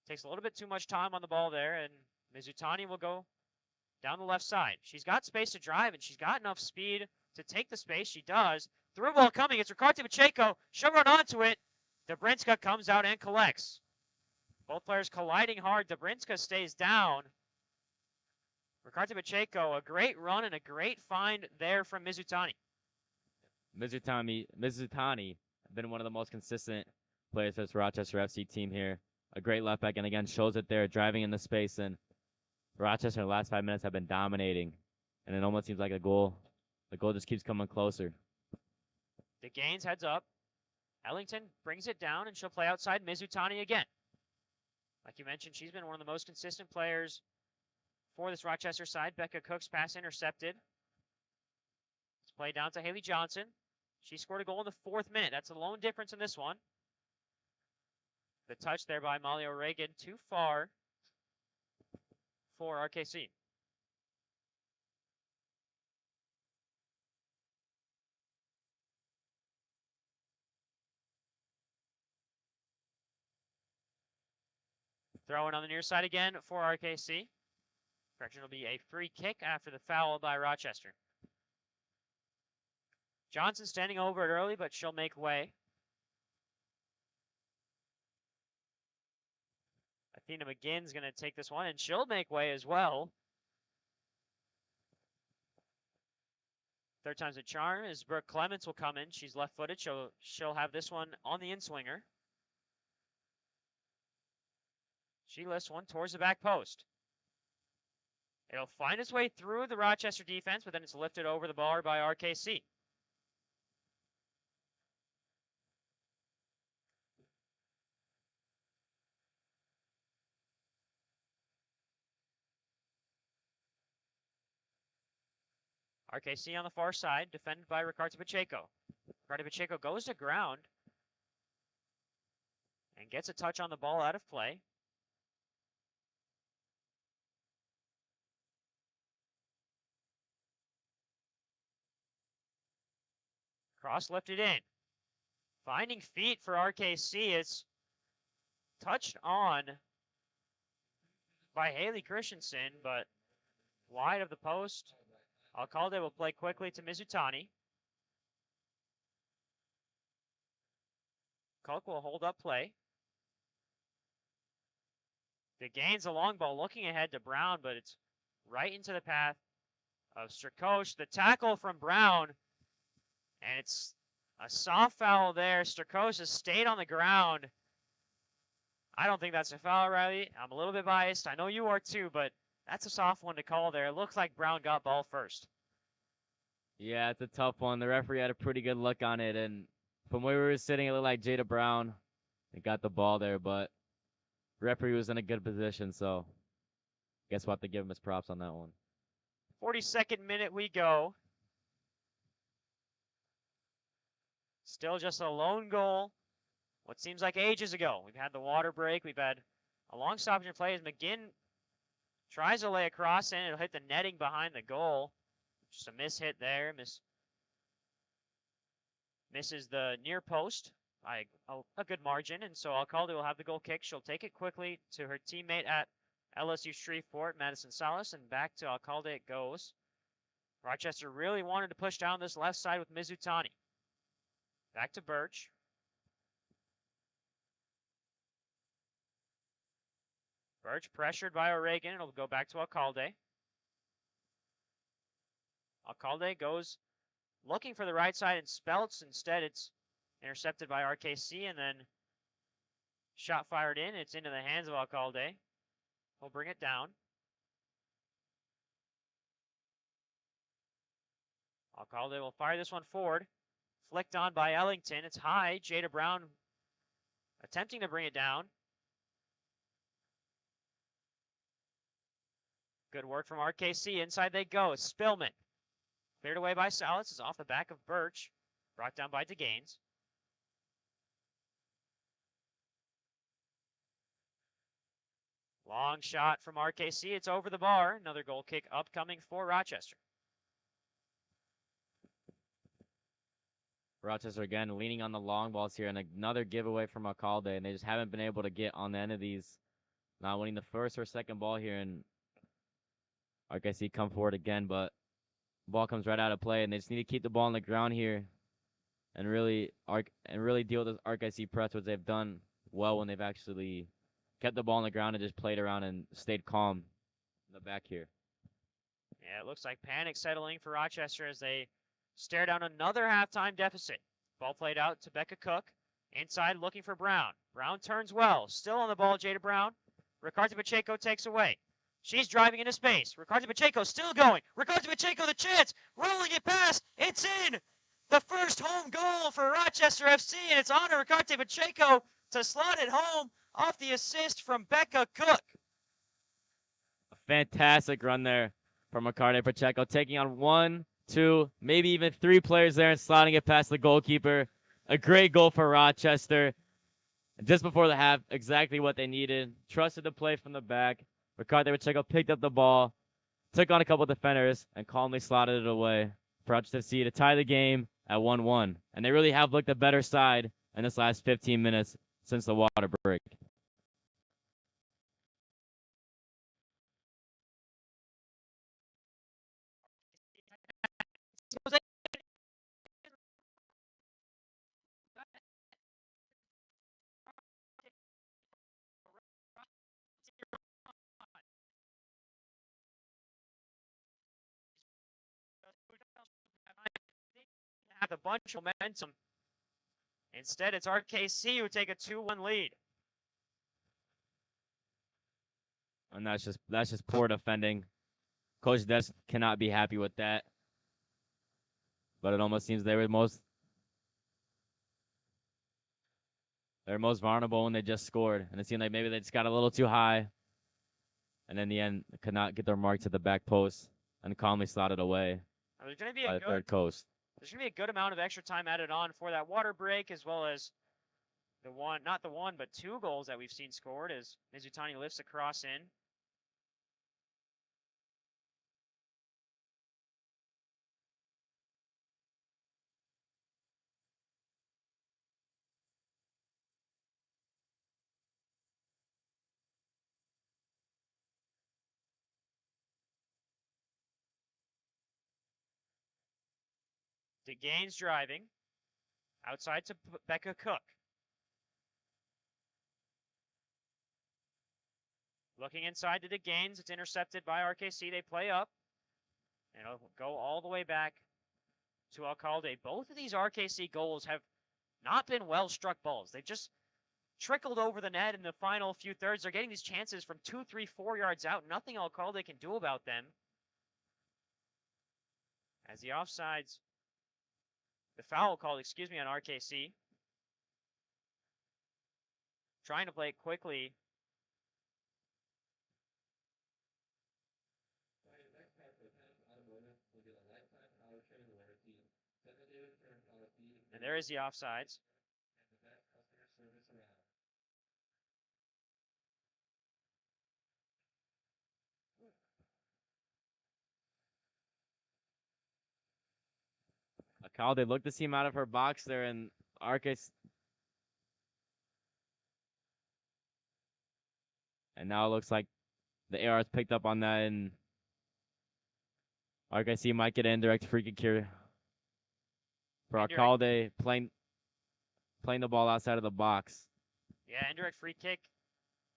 takes a little bit too much time on the ball there, and Mizutani will go down the left side. She's got space to drive, and she's got enough speed to take the space. She does. Through ball coming. It's Ricardo Pacheco. She'll run onto it. Dabrinska comes out and collects. Both players colliding hard. Dabrinska stays down. Ricardo Pacheco, a great run and a great find there from Mizutani. Mizutani been one of the most consistent players for this Rochester FC team here. A great left back, and again shows it there, driving in the space. And Rochester in the last 5 minutes have been dominating, and it almost seems like the goal just keeps coming closer. DeGaines heads up. Ellington brings it down, and she'll play outside Mizutani again. Like you mentioned, she's been one of the most consistent players for this Rochester side. Becca Cook's pass intercepted. It's played down to Haley Johnson. She scored a goal in the 4th minute. That's the lone difference in this one. The touch there by Molly O'Regan, too far for RKC. Throw in on the near side again for RKC. Correction, will be a free kick after the foul by Rochester. Johnson standing over it early, but she'll make way. Athena McGinn's going to take this one, and she'll make way as well. Third time's a charm as Brooke Clements will come in. She's left-footed. She'll have this one on the in-swinger. She lifts one towards the back post. It'll find its way through the Rochester defense, but then it's lifted over the bar by RKC. RKC on the far side, defended by Ricardo Pacheco. Ricardo Pacheco goes to ground and gets a touch on the ball out of play. Cross lifted in. Finding feet for RKC. It's touched on by Haley Christensen, but wide of the post. Alcalde will play quickly to Mizutani. Cook will hold up play. The gain's a long ball looking ahead to Brown, but it's right into the path of Strakosh. The tackle from Brown, and it's a soft foul there. Strakosh has stayed on the ground. I don't think that's a foul, Riley. I'm a little bit biased. I know you are too, but that's a soft one to call there. It looks like Brown got ball first. Yeah, it's a tough one. The referee had a pretty good look on it, and from where we were sitting, it looked like Jada Brown got the ball there, but the referee was in a good position, so guess we'll have to give him his props on that one. 42nd minute we go. Still just a lone goal. What seems like ages ago. We've had the water break. We've had a long stoppage in play as McGinn tries to lay a cross in. It'll hit the netting behind the goal. Just a miss hit there. Misses the near post by a good margin. And so Alcalde will have the goal kick. She'll take it quickly to her teammate at LSU Shreveport, Madison Salas, and back to Alcalde it goes. Rochester really wanted to push down this left side with Mizutani. Back to Birch. Birch pressured by O'Regan. It'll go back to Alcalde. Alcalde goes looking for the right side and Speltz. Instead, it's intercepted by RKC and then shot fired in. It's into the hands of Alcalde. He'll bring it down. Alcalde will fire this one forward. Flicked on by Ellington. It's high. Jada Brown attempting to bring it down. Good work from RKC. Inside they go. It's Spillman. Cleared away by Salas. It's off the back of Birch. Brought down by DeGaines. Long shot from RKC. It's over the bar. Another goal kick upcoming for Rochester. Rochester again leaning on the long balls here, and another giveaway from Alcalde, and they just haven't been able to get on the end of these. Not winning the first or second ball here, and RKC come forward again, but ball comes right out of play, and they just need to keep the ball on the ground here and really deal with this RKC press, which they've done well when they've actually kept the ball on the ground and just played around and stayed calm in the back here. Yeah, it looks like panic settling for Rochester as they stare down another halftime deficit. Ball played out to Becca Cook. Inside looking for Brown. Brown turns well. Still on the ball, Jada Brown. Ricardo Pacheco takes away. She's driving into space. Ricardo Pacheco still going. Ricardo Pacheco the chance. Rolling it past. It's in. The first home goal for Rochester FC, and it's on to Ricardo Pacheco to slot it home off the assist from Becca Cook. A fantastic run there from Ricardo Pacheco, taking on 1, 2, maybe even 3 players there and slotting it past the goalkeeper. A great goal for Rochester. Just before the half, exactly what they needed. Trusted the play from the back. Ricardo Pacheco picked up the ball, took on a couple defenders, and calmly slotted it away for Rochester FC to tie the game at 1-1. And they really have looked a better side in this last 15 minutes since the water break. with a bunch of momentum. Instead, it's RKC who take a 2-1 lead. And that's just poor defending. Coach Des cannot be happy with that. But it almost seems they were they're most vulnerable when they just scored. And it seemed like maybe they just got a little too high. And in the end, could not get their mark to the back post and calmly slotted away There's going to be by the Third Coast. There's going to be a good amount of extra time added on for that water break, as well as not the one, but 2 goals that we've seen scored as Mizutani lifts the cross in. DeGaines driving. Outside to Becca Cook. Looking inside to DeGaines. It's intercepted by RKC. They play up. And it'll go all the way back to Alcalde. Both of these RKC goals have not been well-struck balls. They've just trickled over the net in the final few thirds. They're getting these chances from 2, 3, 4 yards out. Nothing Alcalde can do about them. As the foul called, on RKC. Trying to play it quickly. And there is the offsides. Alcalde looked to see him out of her box there, and RKC. And now it looks like the AR's picked up on that, and RKC might get an indirect free kick here for Alcalde playing the ball outside of the box. Yeah, indirect free kick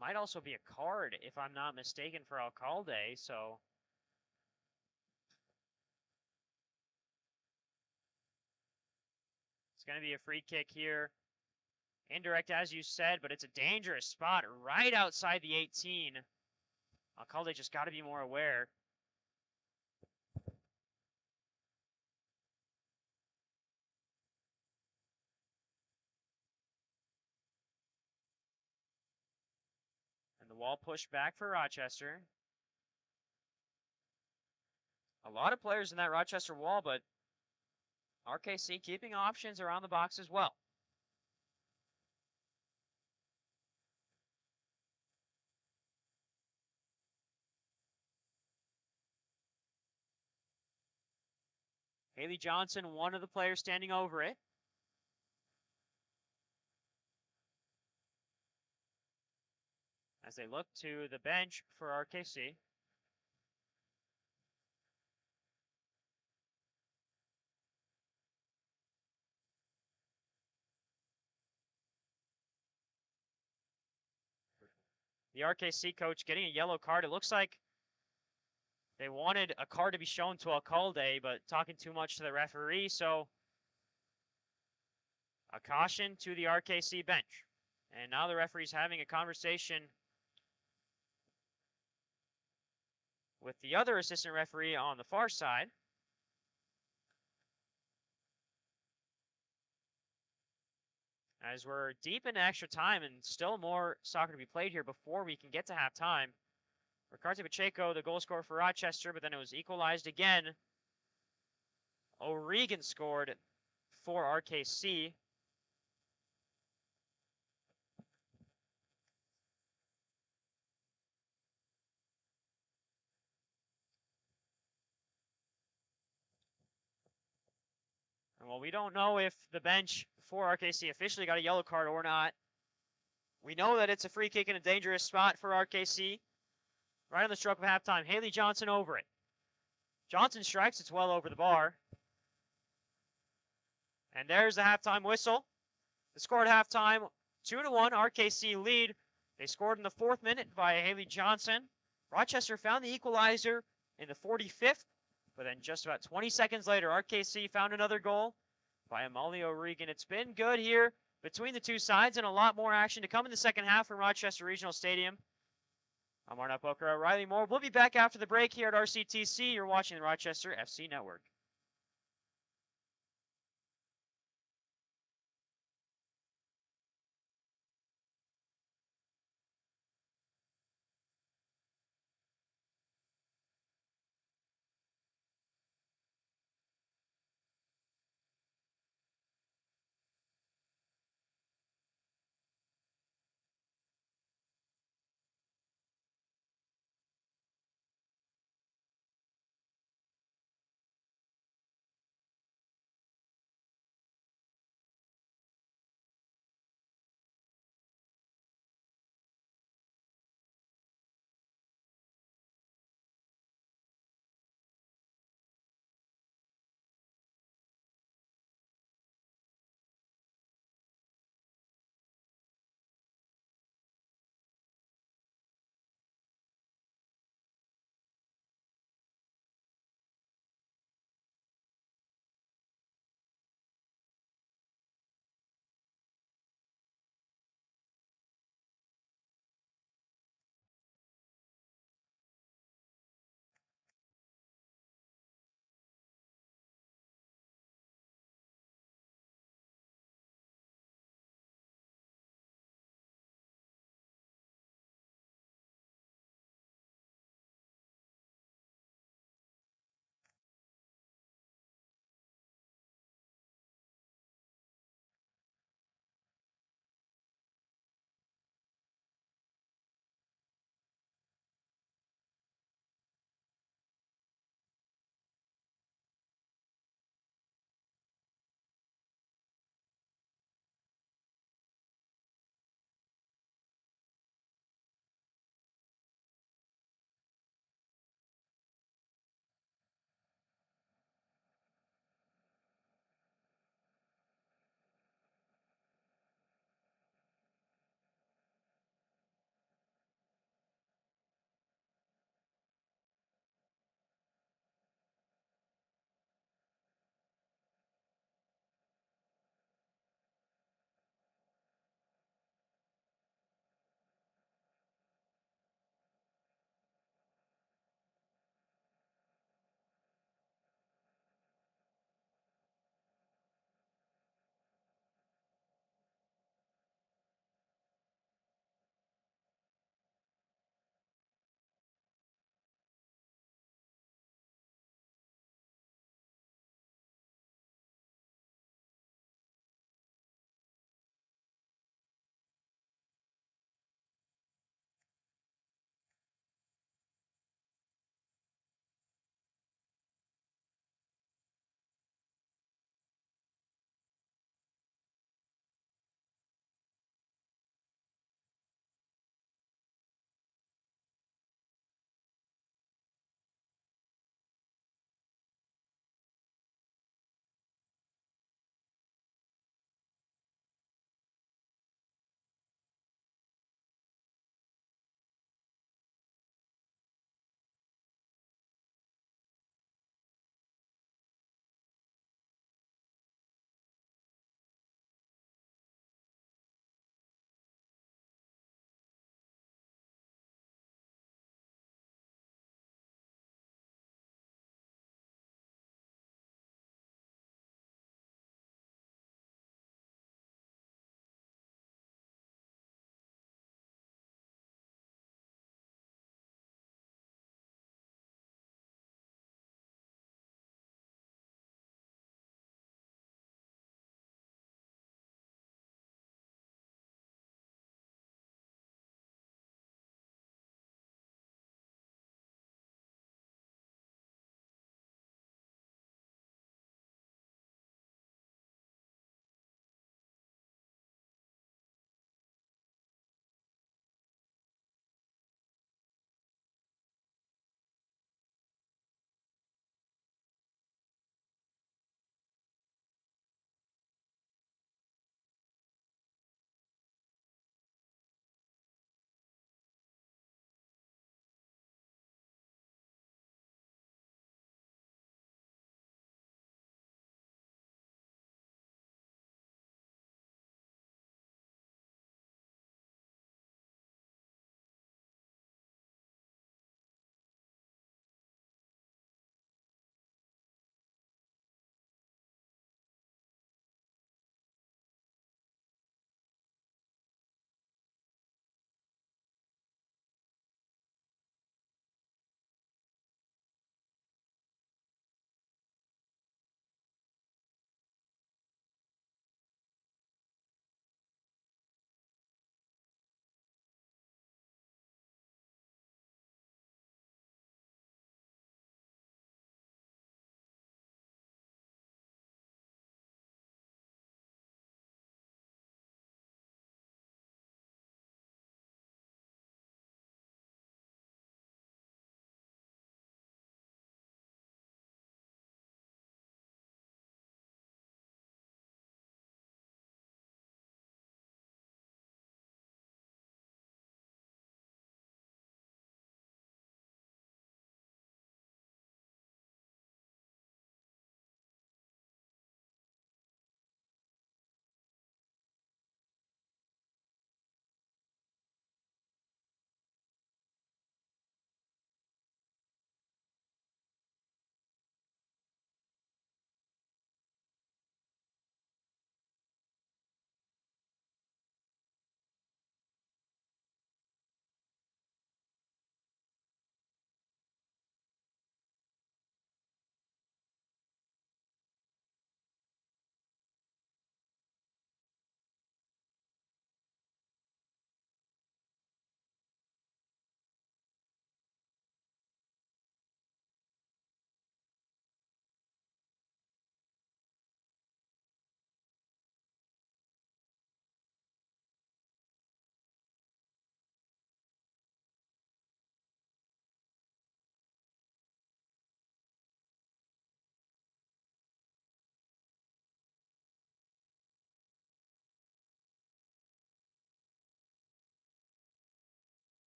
might also be a card, if I'm not mistaken, for Alcalde, so... It's going to be a free kick here. Indirect, as you said, but it's a dangerous spot right outside the 18. Alcalde just got to be more aware. And the wall pushed back for Rochester. A lot of players in that Rochester wall, but RKC keeping options around the box as well. Haley Johnson, one of the players standing over it. As they look to the bench for RKC. The RKC coach getting a yellow card. It looks like they wanted a card to be shown to Alcalde, but talking too much to the referee, so a caution to the RKC bench. And now the referee's having a conversation with the other assistant referee on the far side. As we're deep into extra time and still more soccer to be played here before we can get to halftime. Ricardo Pacheco, the goal scorer for Rochester, but then it was equalized again. O'Regan scored for RKC. And while we don't know if the bench for RKC officially got a yellow card or not, we know that it's a free kick in a dangerous spot for RKC. Right on the stroke of halftime. Haley Johnson over it. Johnson strikes. It's well over the bar. And there's the halftime whistle. The score at halftime, 2-1, RKC lead. They scored in the 4th minute via Haley Johnson. Rochester found the equalizer in the 45th, but then just about 20 seconds later, RKC found another goal by Amalia O'Regan. It's been good here between the two sides, and a lot more action to come in the second half from Rochester Regional Stadium. I'm Arnott Booker, Riley Moore. We'll be back after the break here at RCTC. You're watching the Rochester FC Network.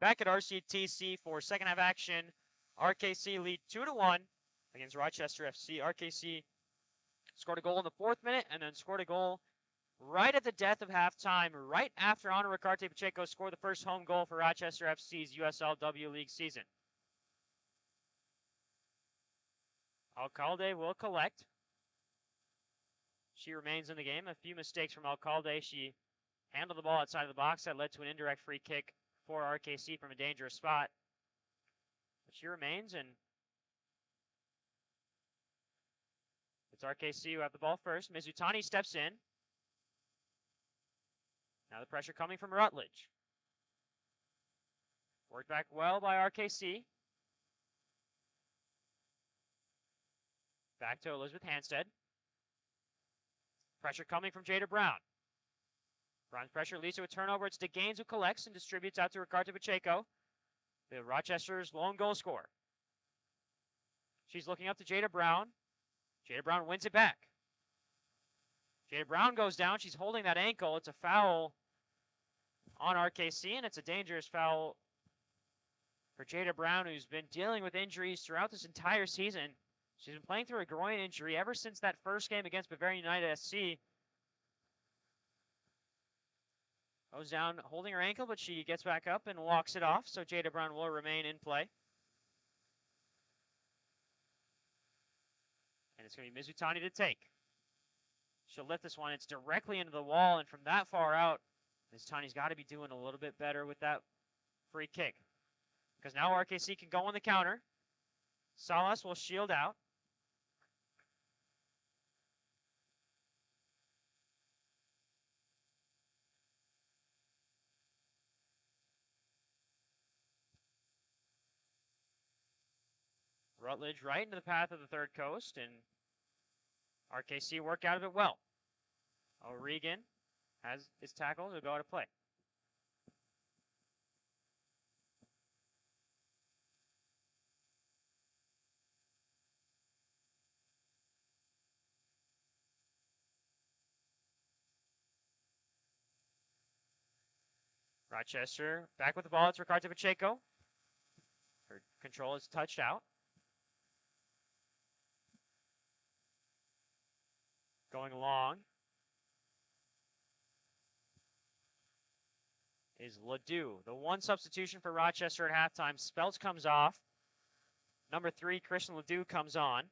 Back at RCTC for second half action. RKC lead 2-1 against Rochester FC. RKC scored a goal in the 4th minute and then scored a goal right at the death of halftime, right after Ana Ricarte Pacheco scored the first home goal for Rochester FC's USL W League season. Alcalde will collect. She remains in the game. A few mistakes from Alcalde. She handled the ball outside of the box. That led to an indirect free kick for RKC from a dangerous spot. But she remains, and it's RKC who have the ball first. Mizutani steps in. Now the pressure coming from Rutledge. Worked back well by RKC. Back to Elizabeth Hanstead. Pressure coming from Jada Brown. Brown's pressure leads to a turnover. It's DeGaines who collects and distributes out to Ricarte Pacheco, the Rochester's lone goal scorer. She's looking up to Jada Brown. Jada Brown wins it back. Jada Brown goes down. She's holding that ankle. It's a foul on RKC, and it's a dangerous foul for Jada Brown, who's been dealing with injuries throughout this entire season. She's been playing through a groin injury ever since that first game against Bavarian United SC. Goes down holding her ankle, but she gets back up and walks it off, so Jada Brown will remain in play. And it's going to be Mizutani to take. She'll lift this one. It's directly into the wall, and from that far out, Mizutani's got to be doing a little bit better with that free kick. Because now RKC can go on the counter. Salas will shield out. Rutledge right into the path of the Third Coast, and RKC work out of it well. O'Regan has his tackle to go out of play. Rochester back with the ball. It's Ricarte Pacheco. Her control is touched out. Going along is Ledoux. The one substitution for Rochester at halftime. Speltz comes off. Number 3, Christian Ledoux comes on.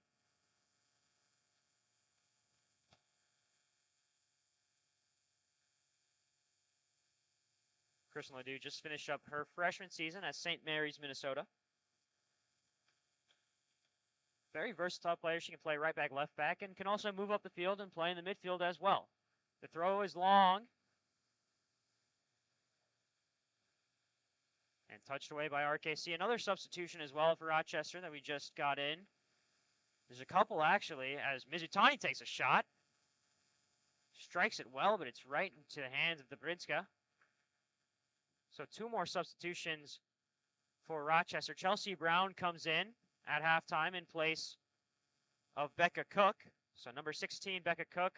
Christian Ledoux just finished up her freshman season at St. Mary's, Minnesota. Very versatile player. She can play right back, left back, and can also move up the field and play in the midfield as well. The throw is long. And touched away by RKC. Another substitution as well for Rochester that we just got in. There's a couple, actually, as Mizutani takes a shot. Strikes it well, but it's right into the hands of Dobrinska. So 2 more substitutions for Rochester. Chelsea Brown comes in at halftime in place of Becca Cook. So number 16, Becca Cook,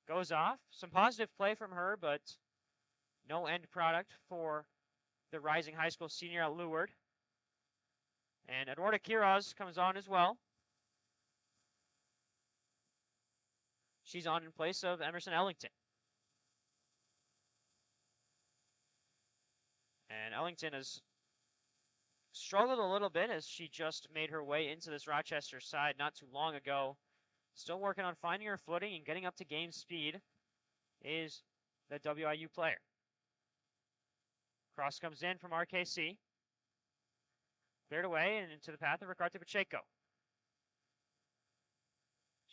goes off. Some positive play from her, but no end product for the rising high school senior at Leeward. And Eduarda Quiroz comes on as well. She's on in place of Emerson Ellington. And Ellington has struggled a little bit as she just made her way into this Rochester side not too long ago. Still working on finding her footing and getting up to game speed is the WIU player. Cross comes in from RKC. Cleared away and into the path of Ricardo Pacheco.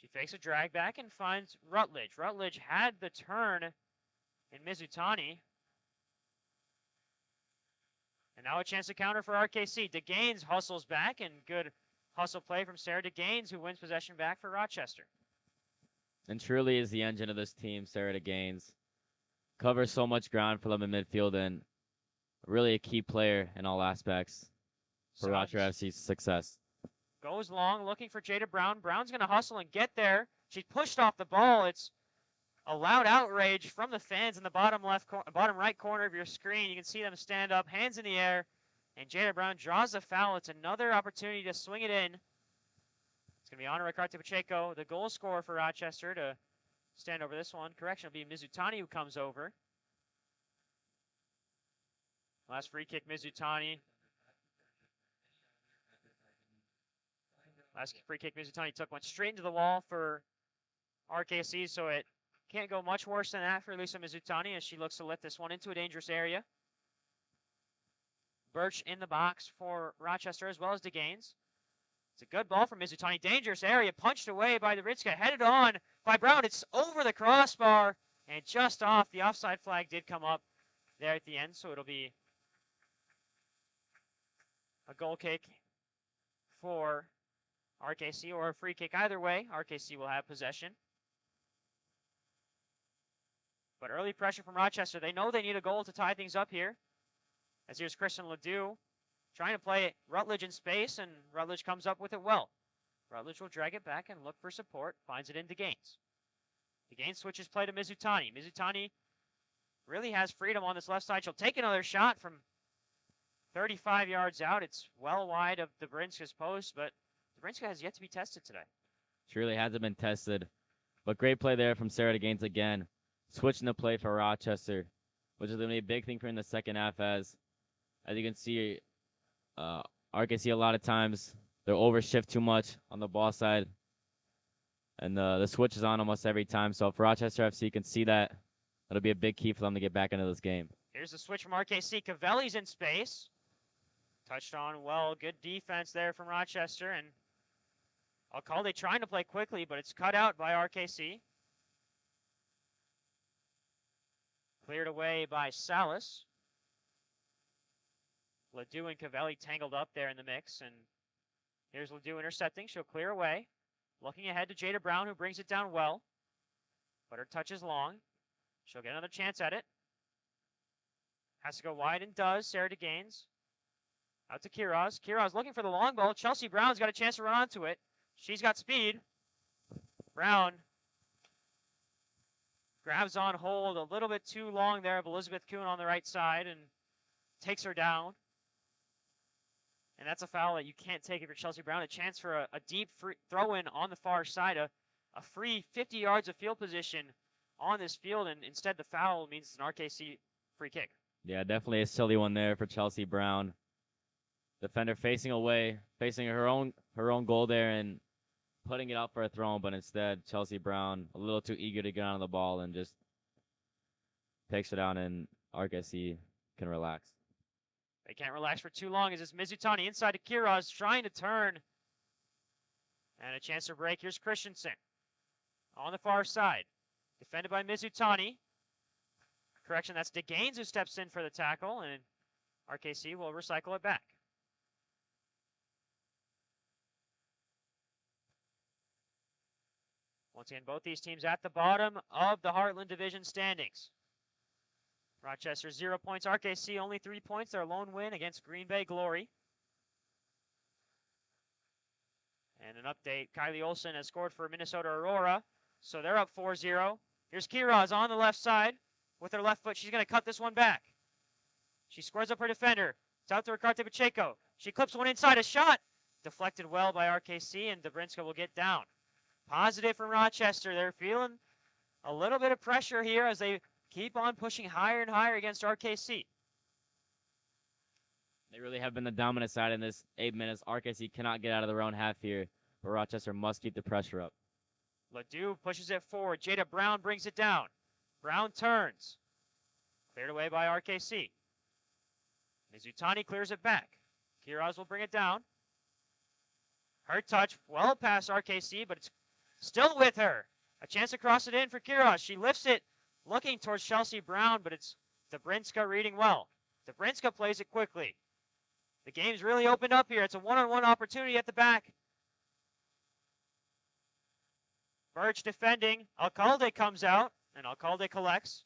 She fakes a drag back and finds Rutledge. Rutledge had the turn in Mizutani. And now a chance to counter for RKC. DeGaines hustles back, and good hustle play from Sarah DeGaines, who wins possession back for Rochester. And truly is the engine of this team, Sarah DeGaines. Covers so much ground for them in midfield and really a key player in all aspects for Rochester FC's success. Goes long, looking for Jada Brown. Brown's going to hustle and get there. She's pushed off the ball. It's a loud outrage from the fans in the bottom right corner of your screen. You can see them stand up, hands in the air, and Jada Brown draws a foul. It's another opportunity to swing it in. It's going to be on Ricardo Pacheco, the goal scorer for Rochester, to stand over this one. Correction, it'll be Mizutani who comes over. Last free kick, Mizutani. Last free kick Mizutani took, went straight into the wall for RKC, so it can't go much worse than that for Lisa Mizutani as she looks to lift this one into a dangerous area. Birch in the box for Rochester as well as DeGaines. It's a good ball from Mizutani. Dangerous area, punched away by Dobrinska, headed on by Brown. It's over the crossbar and just off. The offside flag did come up there at the end, so it'll be a goal kick for RKC or a free kick. Either way, RKC will have possession. But early pressure from Rochester. They know they need a goal to tie things up here. As here's Kristen Ledoux trying to play Rutledge in space, and Rutledge comes up with it well. Rutledge will drag it back and look for support. Finds it in DeGaines. DeGaines switches play to Mizutani. Mizutani really has freedom on this left side. She'll take another shot from 35 yards out. It's well wide of Dobrinska's post, but Dobrinska has yet to be tested today. She really hasn't been tested. But great play there from Sarah DeGaines again. Switching the play for Rochester, which is going to be a big thing for in the second half as you can see, RKC a lot of times, they'll overshift too much on the ball side. And the switch is on almost every time. So if Rochester FC can see that, that'll be a big key for them to get back into this game. Here's the switch from RKC. Cavelli's in space. Touched on well. Good defense there from Rochester. And Alcalde trying to play quickly, but it's cut out by RKC. Cleared away by Salas. Ledoux and Cavelli tangled up there in the mix. And here's Ledoux intercepting. She'll clear away. Looking ahead to Jada Brown, who brings it down well. But her touch is long. She'll get another chance at it. Has to go wide and does. Sarah DeGaines. Out to Quiroz. Quiroz looking for the long ball. Chelsea Brown's got a chance to run onto it. She's got speed. Brown grabs on hold a little bit too long there of Elizabeth Kuhn on the right side and takes her down. And that's a foul that you can't take if you're Chelsea Brown. A chance for a deep free throw-in on the far side. A free 50 yards of field position on this field, and instead the foul means it's an RKC free kick. Yeah, definitely a silly one there for Chelsea Brown. Defender facing away, facing her own goal there and putting it out for a throw, but instead Chelsea Brown a little too eager to get on the ball and just takes it down, and RKC can relax. They can't relax for too long as it's Mizutani inside to Quiroz trying to turn. And a chance to break. Here's Christensen on the far side. Defended by Mizutani. Correction, that's DeGaines who steps in for the tackle. And RKC will recycle it back. Once again, both these teams at the bottom of the Heartland Division standings. Rochester 0 points. RKC only 3 points. Their lone win against Green Bay Glory. And an update, Kylie Olsen has scored for Minnesota Aurora. So they're up 4-0. Here's Kiraz on the left side. With her left foot, she's going to cut this one back. She squares up her defender. It's out to Ricarte Pacheco. She clips one inside. A shot. Deflected well by RKC, and Dobrinska will get down. Positive from Rochester. They're feeling a little bit of pressure here as they keep on pushing higher and higher against RKC. They really have been the dominant side in this 8 minutes. RKC cannot get out of their own half here, but Rochester must keep the pressure up. Ledoux pushes it forward. Jada Brown brings it down. Brown turns. Cleared away by RKC. Mizutani clears it back. Kiraz will bring it down. Her touch well past RKC, but it's still with her. A chance to cross it in for Kiraz. She lifts it, looking towards Chelsea Brown, but it's Dobrinska reading well. Dobrinska plays it quickly. The game's really opened up here. It's a one-on-one opportunity at the back. Birch defending. Alcalde comes out, and Alcalde collects.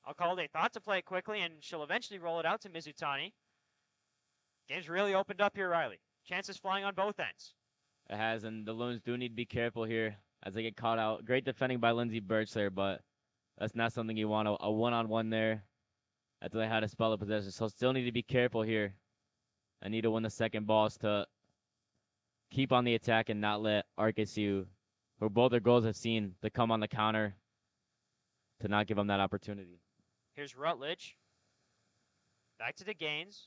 Alcalde thought to play it quickly, and she'll eventually roll it out to Mizutani. Game's really opened up here, Riley. Chances flying on both ends. It has, and the Loons do need to be careful here as they get caught out. Great defending by Lindsey Birch there, but that's not something you want. A one-on-one there. That's they had a spell of possession. So still need to be careful here. I need to win the second balls to keep on the attack and not let RKC, who both their goals have seen, to come on the counter, to not give them that opportunity. Here's Rutledge. Back to DeGaines.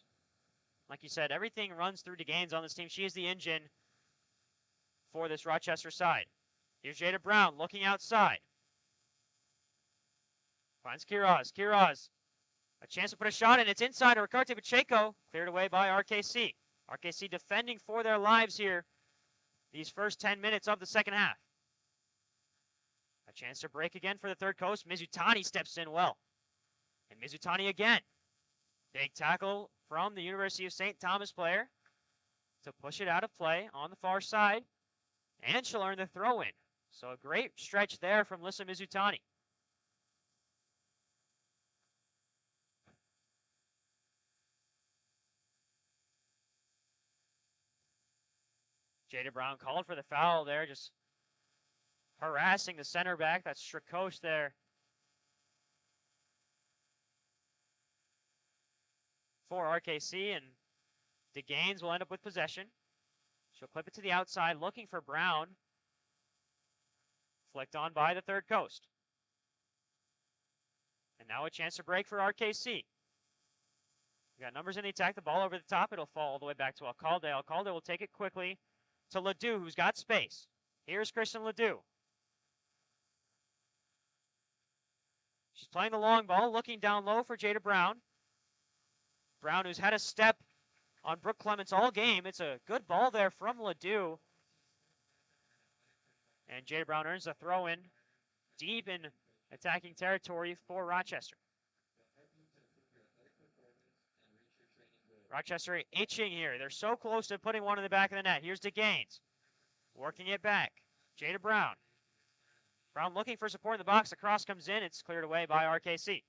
Like you said, everything runs through DeGaines on this team. She is the engine for this Rochester side. Here's Jada Brown looking outside. Finds Kiraz. Kiraz, a chance to put a shot in. It's inside to Ricarte Pacheco. Cleared away by RKC. RKC defending for their lives here these first 10 minutes of the second half. A chance to break again for the Third Coast. Mizutani steps in well. And Mizutani again. Big tackle from the University of St. Thomas player to push it out of play on the far side. And she'll earn the throw-in. So a great stretch there from Lissa Mizutani. Jada Brown called for the foul there, just harassing the center back. That's Strakosh there for RKC, and DeGaines will end up with possession. She'll clip it to the outside, looking for Brown. Flicked on by the Third Coast. And now a chance to break for RKC. We got numbers in the attack, the ball over the top. It'll fall all the way back to Alcalde. Alcalde will take it quickly to Ledoux, who's got space. Here's Kristen Ledoux. She's playing the long ball, looking down low for Jada Brown. Brown, who's had a step on Brooke Clements all game. It's a good ball there from Ledoux. And Jada Brown earns a throw-in deep in attacking territory for Rochester. Rochester itching here. They're so close to putting one in the back of the net. Here's DeGaines. Working it back. Jada Brown. Brown looking for support in the box. The cross comes in. It's cleared away by RKC.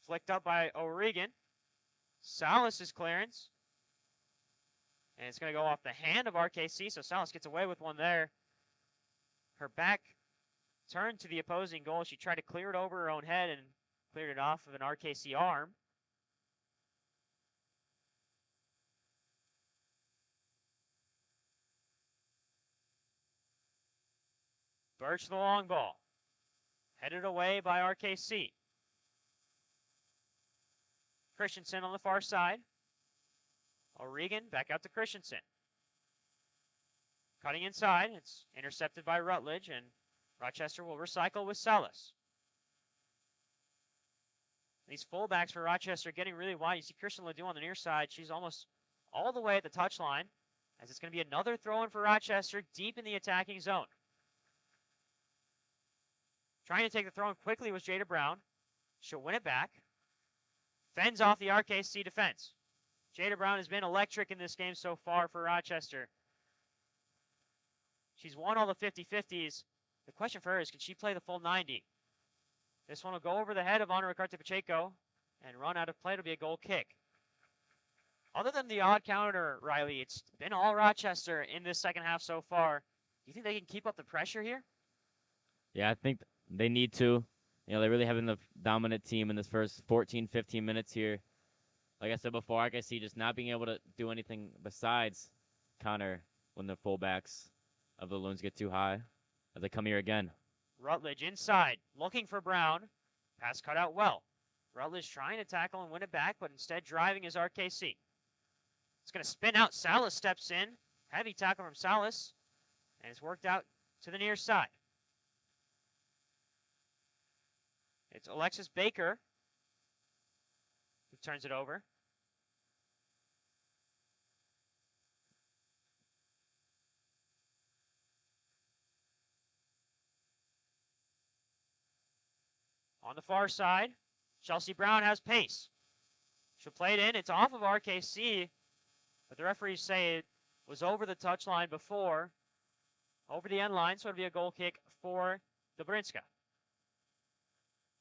Flicked up by O'Regan. Salas' clearance. And it's going to go off the hand of RKC, so Salas gets away with one there. Her back turned to the opposing goal. She tried to clear it over her own head and cleared it off of an RKC arm. Birch the long ball. Headed away by RKC. Christensen on the far side. O'Regan back out to Christensen. Cutting inside. It's intercepted by Rutledge, and Rochester will recycle with Salas. These fullbacks for Rochester getting really wide. You see Kristen Ledoux on the near side. She's almost all the way at the touchline, as it's going to be another throw-in for Rochester deep in the attacking zone. Trying to take the throw-in quickly was Jada Brown. She'll win it back. Fends off the RKC defense. Jada Brown has been electric in this game so far for Rochester. She's won all the 50-50s. The question for her is, can she play the full 90? This one will go over the head of Ana Ricarte Pacheco and run out of play. It'll be a goal kick. Other than the odd counter, Riley, it's been all Rochester in this second half so far. Do you think they can keep up the pressure here? Yeah, I think they need to. You know, they really have been the dominant team in this first 14, 15 minutes here. Like I said before, RKC just not being able to do anything besides counter when the fullbacks of the Loons get too high as they come here again. Rutledge inside, looking for Brown. Pass cut out well. Rutledge trying to tackle and win it back, but instead driving is RKC. It's going to spin out. Salas steps in. Heavy tackle from Salas. And it's worked out to the near side. It's Alexis Baker who turns it over. On the far side, Chelsea Brown has pace. She'll play it in. It's off of RKC, but the referees say it was over the touchline before, over the end line, so it'll be a goal kick for Dobrinska.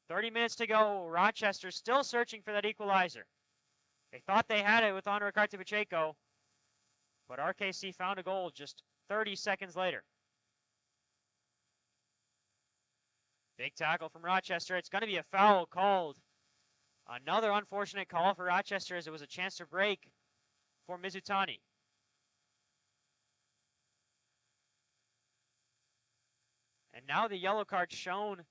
30 minutes to go. Rochester still searching for that equalizer. They thought they had it with Ana Ricarte Pacheco, but RKC found a goal just 30 seconds later. Big tackle from Rochester. It's going to be a foul called. Another unfortunate call for Rochester as it was a chance to break for Mizutani. And now the yellow card shown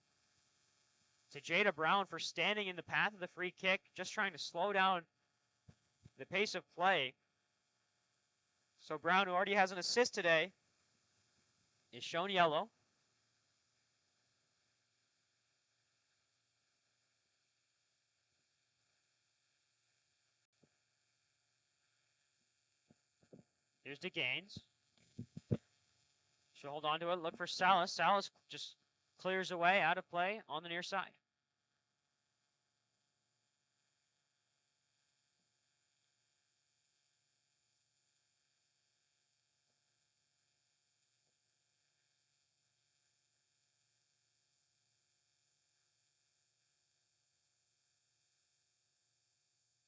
to Jada Brown for standing in the path of the free kick, just trying to slow down the pace of play. So Brown, who already has an assist today, is shown yellow. Here's DeGaines. She'll hold on to it, look for Salas. Salas just clears away, out of play, on the near side.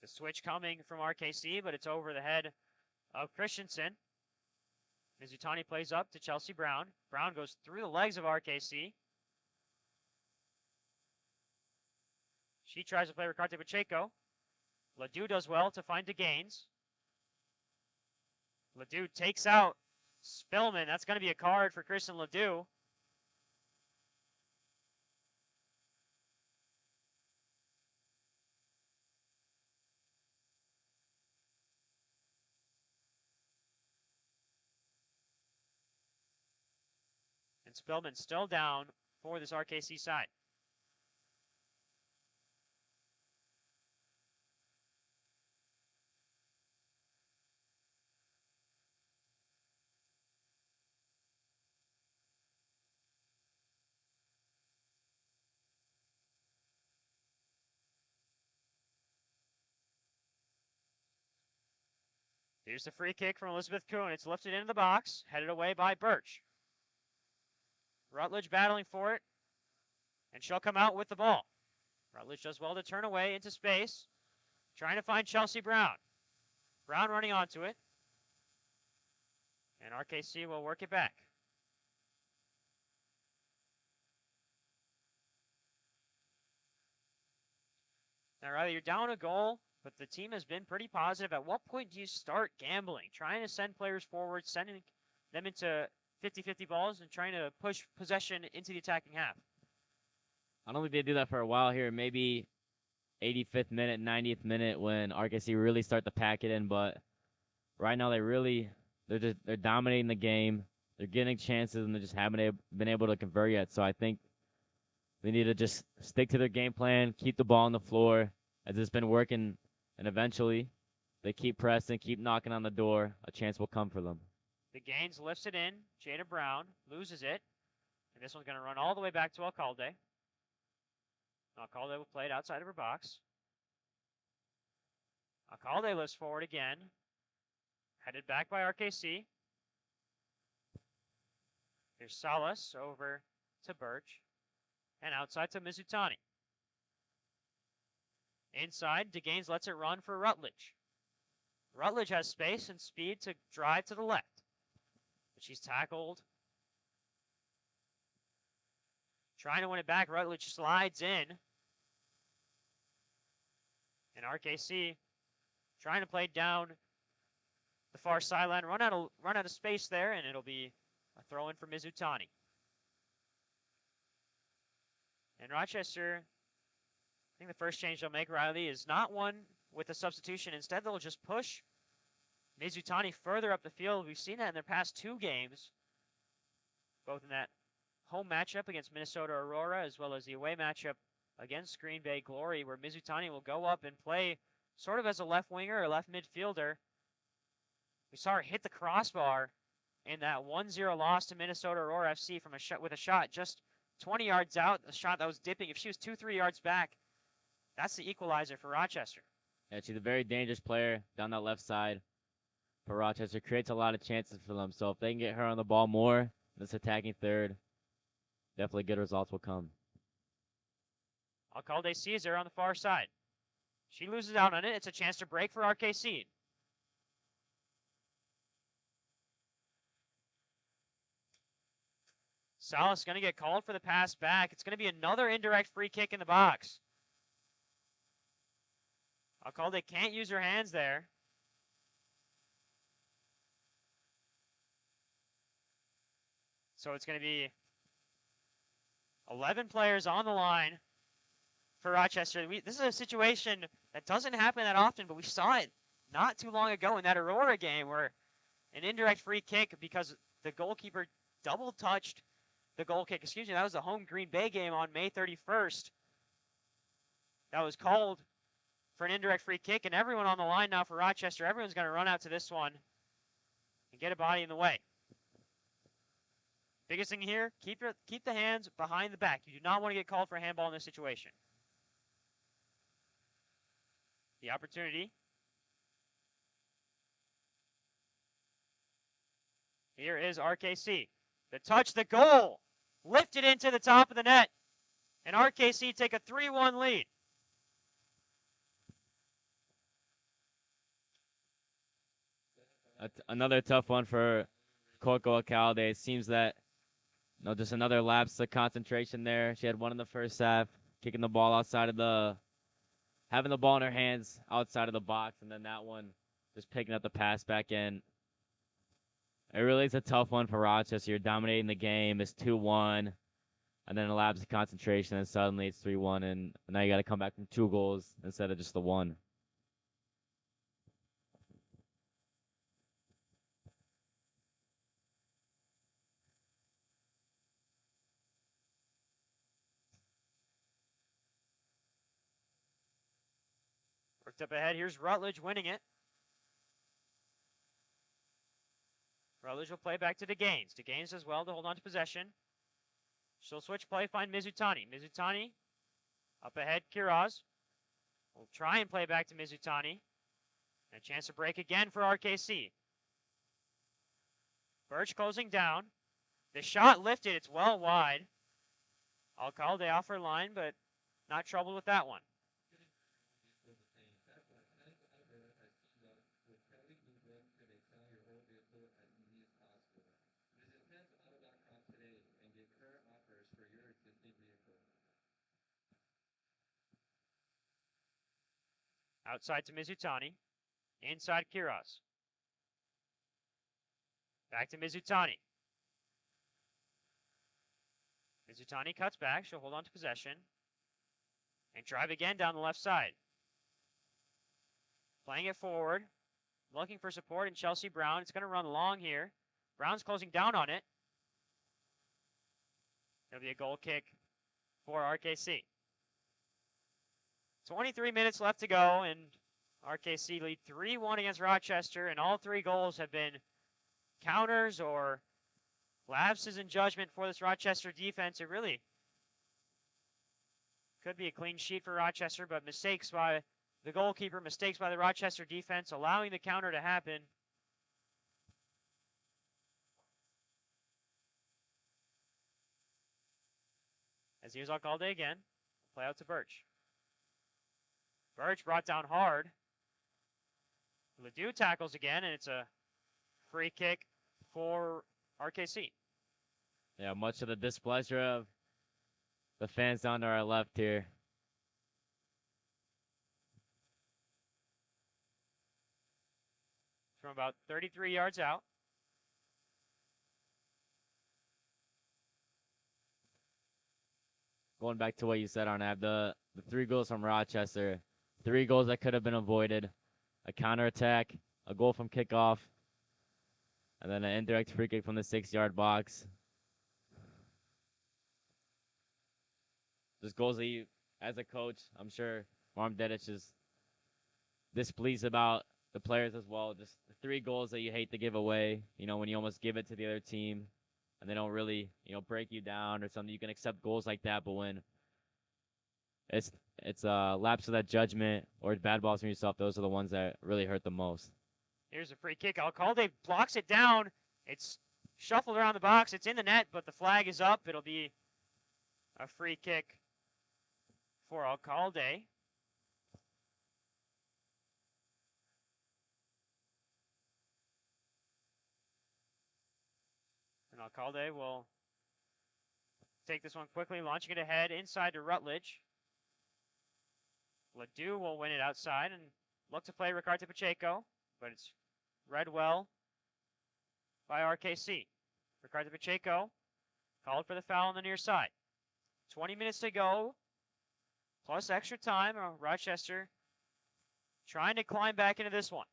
The switch coming from RKC, but it's over the head of Christensen. Mizutani plays up to Chelsea Brown. Brown goes through the legs of RKC. She tries to play Ricarte Pacheco. Ledoux does well to find DeGaines. Ledoux takes out Spillman. That's going to be a card for Kristen Ledoux. And Spillman still down for this RKC side. Here's the free kick from Elizabeth Kuhn. It's lifted into the box, headed away by Birch. Rutledge battling for it, and she'll come out with the ball. Rutledge does well to turn away into space, trying to find Chelsea Brown. Brown running onto it, and RKC will work it back. Now, Riley, you're down a goal, but the team has been pretty positive. At what point do you start gambling, trying to send players forward, sending them into 50-50 balls and trying to push possession into the attacking half? I don't think they do that for a while here. Maybe 85th minute, 90th minute when RKC really start to pack it in. But right now they're dominating the game. They're getting chances and they just haven't been able to convert yet. So I think they need to just stick to their game plan, keep the ball on the floor as it's been working, and eventually they keep pressing, keep knocking on the door. A chance will come for them. DeGaines lifts it in. Jada Brown loses it. And this one's going to run all the way back to Alcalde. Alcalde will play it outside of her box. Alcalde lifts forward again. Headed back by RKC. Here's Salas over to Birch. And outside to Mizutani. Inside, DeGaines lets it run for Rutledge. Rutledge has space and speed to drive to the left. But she's tackled. Trying to win it back, Rutledge slides in. And RKC trying to play down the far sideline, run out of space there, and it'll be a throw in for Mizutani. And Rochester, I think the first change they'll make, Riley, is not one with a substitution. Instead, they'll just push Mizutani further up the field. We've seen that in their past 2 games, both in that home matchup against Minnesota Aurora as well as the away matchup against Green Bay Glory, where Mizutani will go up and play sort of as a left winger or left midfielder. We saw her hit the crossbar in that 1-0 loss to Minnesota Aurora FC from with a shot just 20 yards out, a shot that was dipping. If she was 2-3 yards back, that's the equalizer for Rochester. Yeah, she's a very dangerous player down that left side for Rochester. Creates a lot of chances for them. So if they can get her on the ball more in this attacking third, definitely good results will come. Alcalde sees her on the far side. She loses out on it. It's a chance to break for RKC. Salas going to get called for the pass back. It's going to be another indirect free kick in the box. Alcalde can't use her hands there. So it's going to be 11 players on the line for Rochester. This is a situation that doesn't happen that often, but we saw it not too long ago in that Aurora game where an indirect free kick because the goalkeeper double touched the goal kick. Excuse me, that was the home Green Bay game on May 31st. That was called for an indirect free kick, and everyone on the line now for Rochester, everyone's going to run out to this one and get a body in the way. Biggest thing here, keep the hands behind the back. You do not want to get called for a handball in this situation. The opportunity. Here is RKC. The touch, the goal. Lifted into the top of the net. And RKC take a 3-1 lead. Another tough one for Coco Alcalde. It seems that just another lapse of concentration there. She had one in the first half, kicking the ball having the ball in her hands outside of the box, and then that one just picking up the pass back in. It really is a tough one for Rochester. You're dominating the game. It's 2-1, and then a lapse of concentration, and suddenly it's 3-1, and now you got to come back from 2 goals instead of just the 1. Worked up ahead. Here's Rutledge winning it. Rutledge will play back to DeGaines. DeGaines does well to hold on to possession. She'll switch play, find Mizutani. Mizutani up ahead. Kiraz will try and play back to Mizutani. And a chance to break again for RKC. Birch closing down. The shot lifted. It's well wide. Alcalde off her line, but not troubled with that one. Outside to Mizutani. Inside Kiraz. Back to Mizutani. Mizutani cuts back. She'll hold on to possession. And drive again down the left side. Playing it forward. Looking for support in Chelsea Brown. It's going to run long here. Brown's closing down on it. It'll be a goal kick for RKC. 23 minutes left to go, and RKC lead 3-1 against Rochester, and all 3 goals have been counters or lapses in judgment for this Rochester defense. It really Could be a clean sheet for Rochester, but mistakes by the goalkeeper, mistakes by the Rochester defense, allowing the counter to happen. As here's Alcalde again. Play out to Birch. Birch brought down hard. Ledoux tackles again, and it's a free kick for RKC. Yeah, much of the displeasure of the fans down to our left here. From about 33 yards out. Going back to what you said, Arnab, the 3 goals from Rochester, 3 goals that could have been avoided. A counterattack, a goal from kickoff, and then an indirect free kick from the 6-yard box. Just goals that you, as a coach, I'm sure Marm Dedic is displeased about the players as well. Just the 3 goals that you hate to give away, when you almost give it to the other team and they don't really, break you down or something. You can accept goals like that, but when it's a lapse of that judgment or bad balls from yourself, those are the ones that really hurt the most. Here's a free kick. Alcalde blocks it down. It's shuffled around the box. It's in the net, but the flag is up. It'll be a free kick for Alcalde. And Alcalde will take this one quickly, launching it ahead inside to Rutledge. Ledoux will win it outside and look to play Ricardo Pacheco, but it's read well by RKC. Ricardo Pacheco called for the foul on the near side. 20 minutes to go, plus extra time. Rochester trying to climb back into this one.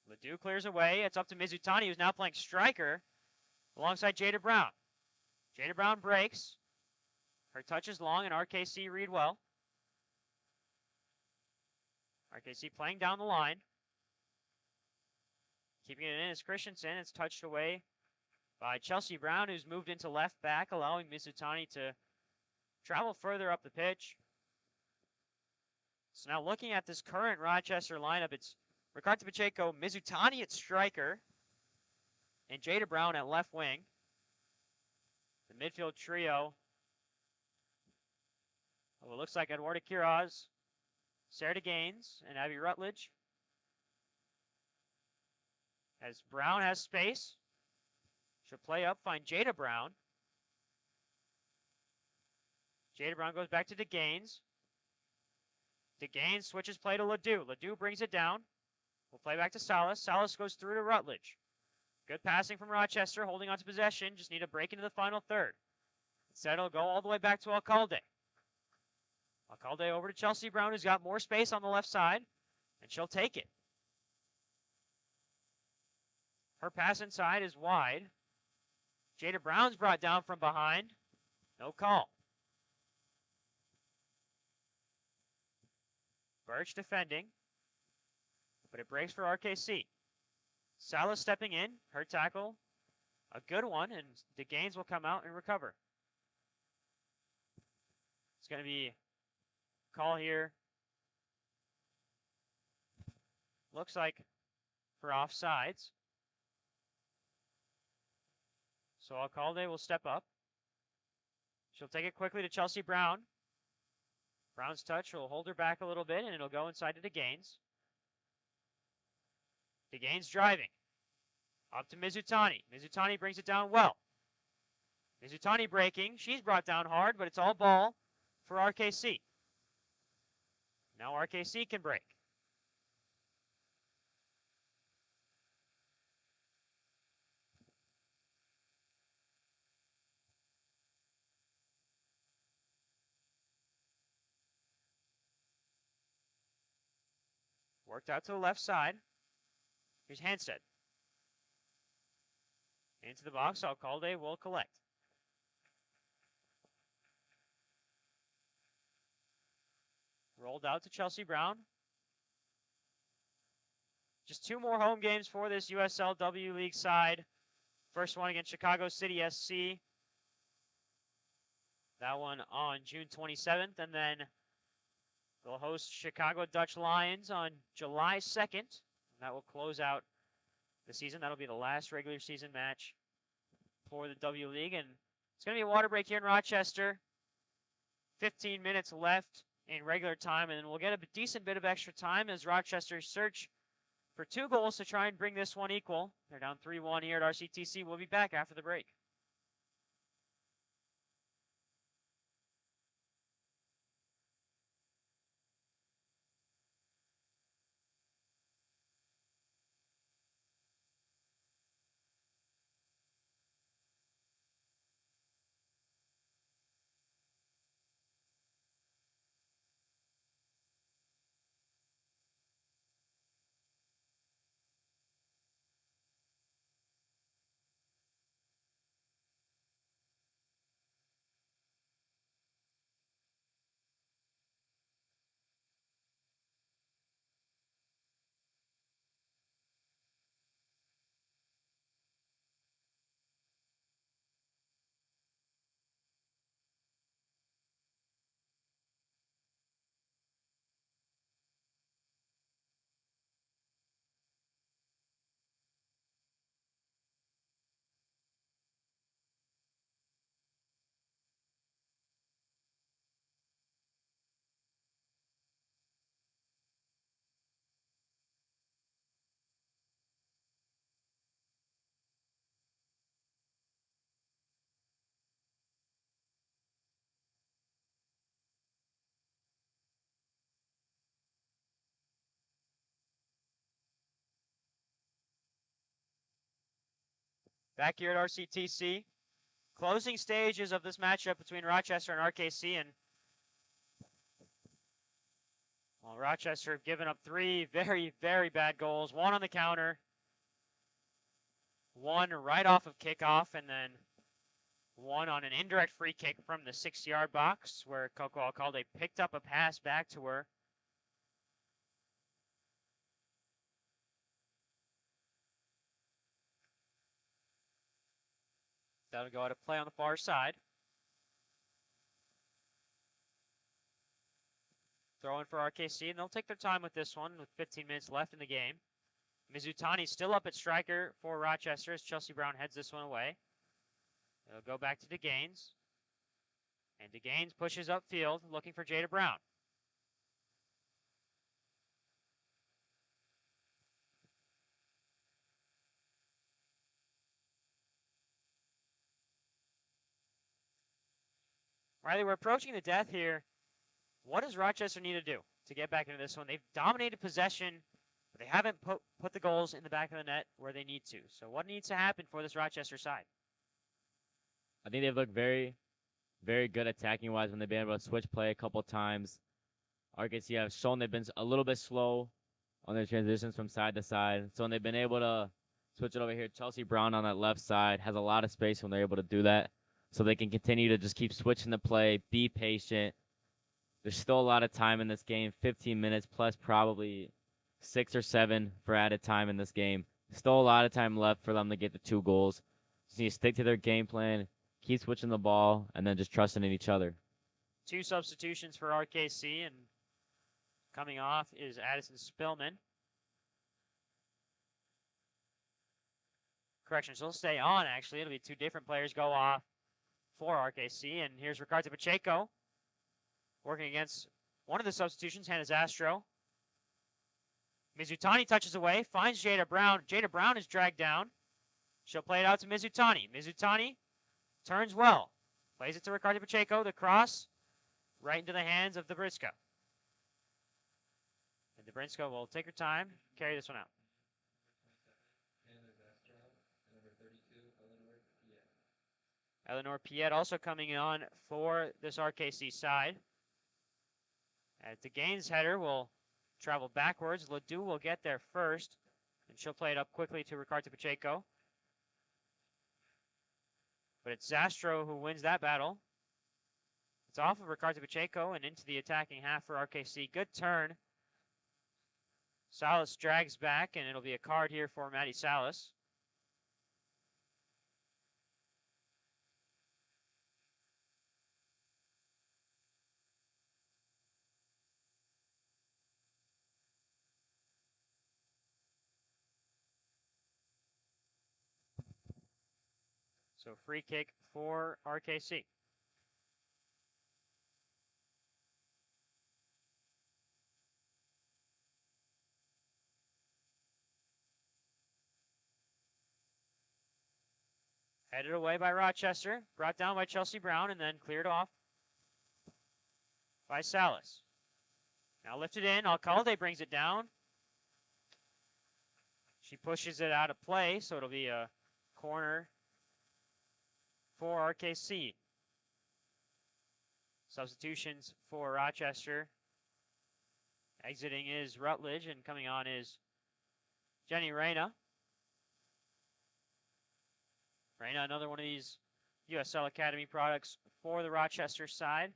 Ledoux clears away. It's up to Mizutani, who's now playing striker alongside Jada Brown. Jada Brown breaks. Her touch is long, and RKC read well. RKC playing down the line. Keeping it in is Christensen. It's touched away by Chelsea Brown, who's moved into left back, allowing Mizutani to travel further up the pitch. So now looking at this current Rochester lineup, it's Ricardo Pacheco, Mizutani at striker, and Jada Brown at left wing. The midfield trio. Well, it looks like Eduardo Quiroz, Sarah Gaines, and Abby Rutledge. As Brown has space, she'll play up, find Jada Brown. Jada Brown goes back to DeGaines. DeGaines switches play to Ledoux. Ledoux brings it down. We'll play back to Salas. Salas goes through to Rutledge. Good passing from Rochester, holding on to possession. Just need a break into the final third. Instead, it'll go all the way back to Alcalde. Alcalde over to Chelsea Brown, who's got more space on the left side, and she'll take it. Her pass inside is wide. Jada Brown's brought down from behind. No call. Birch defending, but it breaks for RKC. Salas stepping in, her tackle, a good one, and DeGaines will come out and recover. It's going to be a call here. Looks like for offsides. So Alcalde will step up. She'll take it quickly to Chelsea Brown. Brown's touch will hold her back a little bit, and it'll go inside to DeGaines. DeGaines driving. Up to Mizutani. Mizutani brings it down well. Mizutani breaking. She's brought down hard, but it's all ball for RKC. Now RKC can break. Worked out to the left side. Here's Hanstead. Into the box, Alcalde will collect. Rolled out to Chelsea Brown. Just 2 more home games for this USL W League side. First one against Chicago City SC. That one on June 27th. And then they'll host Chicago Dutch Lions on July 2nd. That will close out the season. That'll be the last regular season match for the W League. And it's going to be a water break here in Rochester. 15 minutes left in regular time. And then we'll get a decent bit of extra time as Rochester search for 2 goals to try and bring this one equal. They're down 3-1 here at RCTC. We'll be back after the break. Back here at RCTC. Closing stages of this matchup between Rochester and RKC. And well, Rochester have given up 3 very, very bad goals. 1 on the counter. 1 right off of kickoff. And then 1 on an indirect free kick from the 6-yard box where Coco Alcalde picked up a pass back to her. That'll go out of play on the far side. Throw in for RKC, and they'll take their time with this one with 15 minutes left in the game. Mizutani still up at striker for Rochester as Chelsea Brown heads this one away. It'll go back to DeGaines. And DeGaines pushes upfield looking for Jada Brown. Riley, we're approaching the death here. What does Rochester need to do to get back into this one? They've dominated possession, but they haven't put the goals in the back of the net where they need to. So what needs to happen for this Rochester side? I think they've looked very, very good attacking-wise when they've been able to switch play a couple times. RKC have shown they've been a little bit slow on their transitions from side to side. So when they've been able to switch it over here, Chelsea Brown on that left side has a lot of space when they're able to do that. So they can continue to just keep switching the play, be patient. There's still a lot of time in this game, 15 minutes plus probably 6 or 7 for added time in this game. Still a lot of time left for them to get the 2 goals. Just need to stick to their game plan, keep switching the ball, and then just trusting in each other. 2 substitutions for RKC, and coming off is Addison Spillman. Correction, she'll stay on, actually. It'll be 2 different players go off for RKC. And here's Ricardo Pacheco working against one of the substitutions, Hannah Zastro. Mizutani touches away, finds Jada Brown. Jada Brown is dragged down. She'll play it out to Mizutani. Mizutani turns well. Plays it to Ricardo Pacheco. The cross right into the hands of Dobrinska. And Dobrinska will take her time, carry this one out. Eleanor Piet also coming on for this RKC side. As the Gaines header will travel backwards. Ledoux will get there first, and she'll play it up quickly to Ricardo Pacheco. But it's Zastro who wins that battle. It's off of Ricardo Pacheco and into the attacking half for RKC. Good turn Salas drags back, and it'll be a card here for Matty Salas. So free kick for RKC. Headed away by Rochester, brought down by Chelsea Brown, and then cleared off by Salas. Now lifted in, Alcalde brings it down. She pushes it out of play, so it'll be a corner for RKC. Substitutions for Rochester. Exiting is Rutledge, and coming on is Jenny Reyna. Reyna, another one of these USL Academy products for the Rochester side.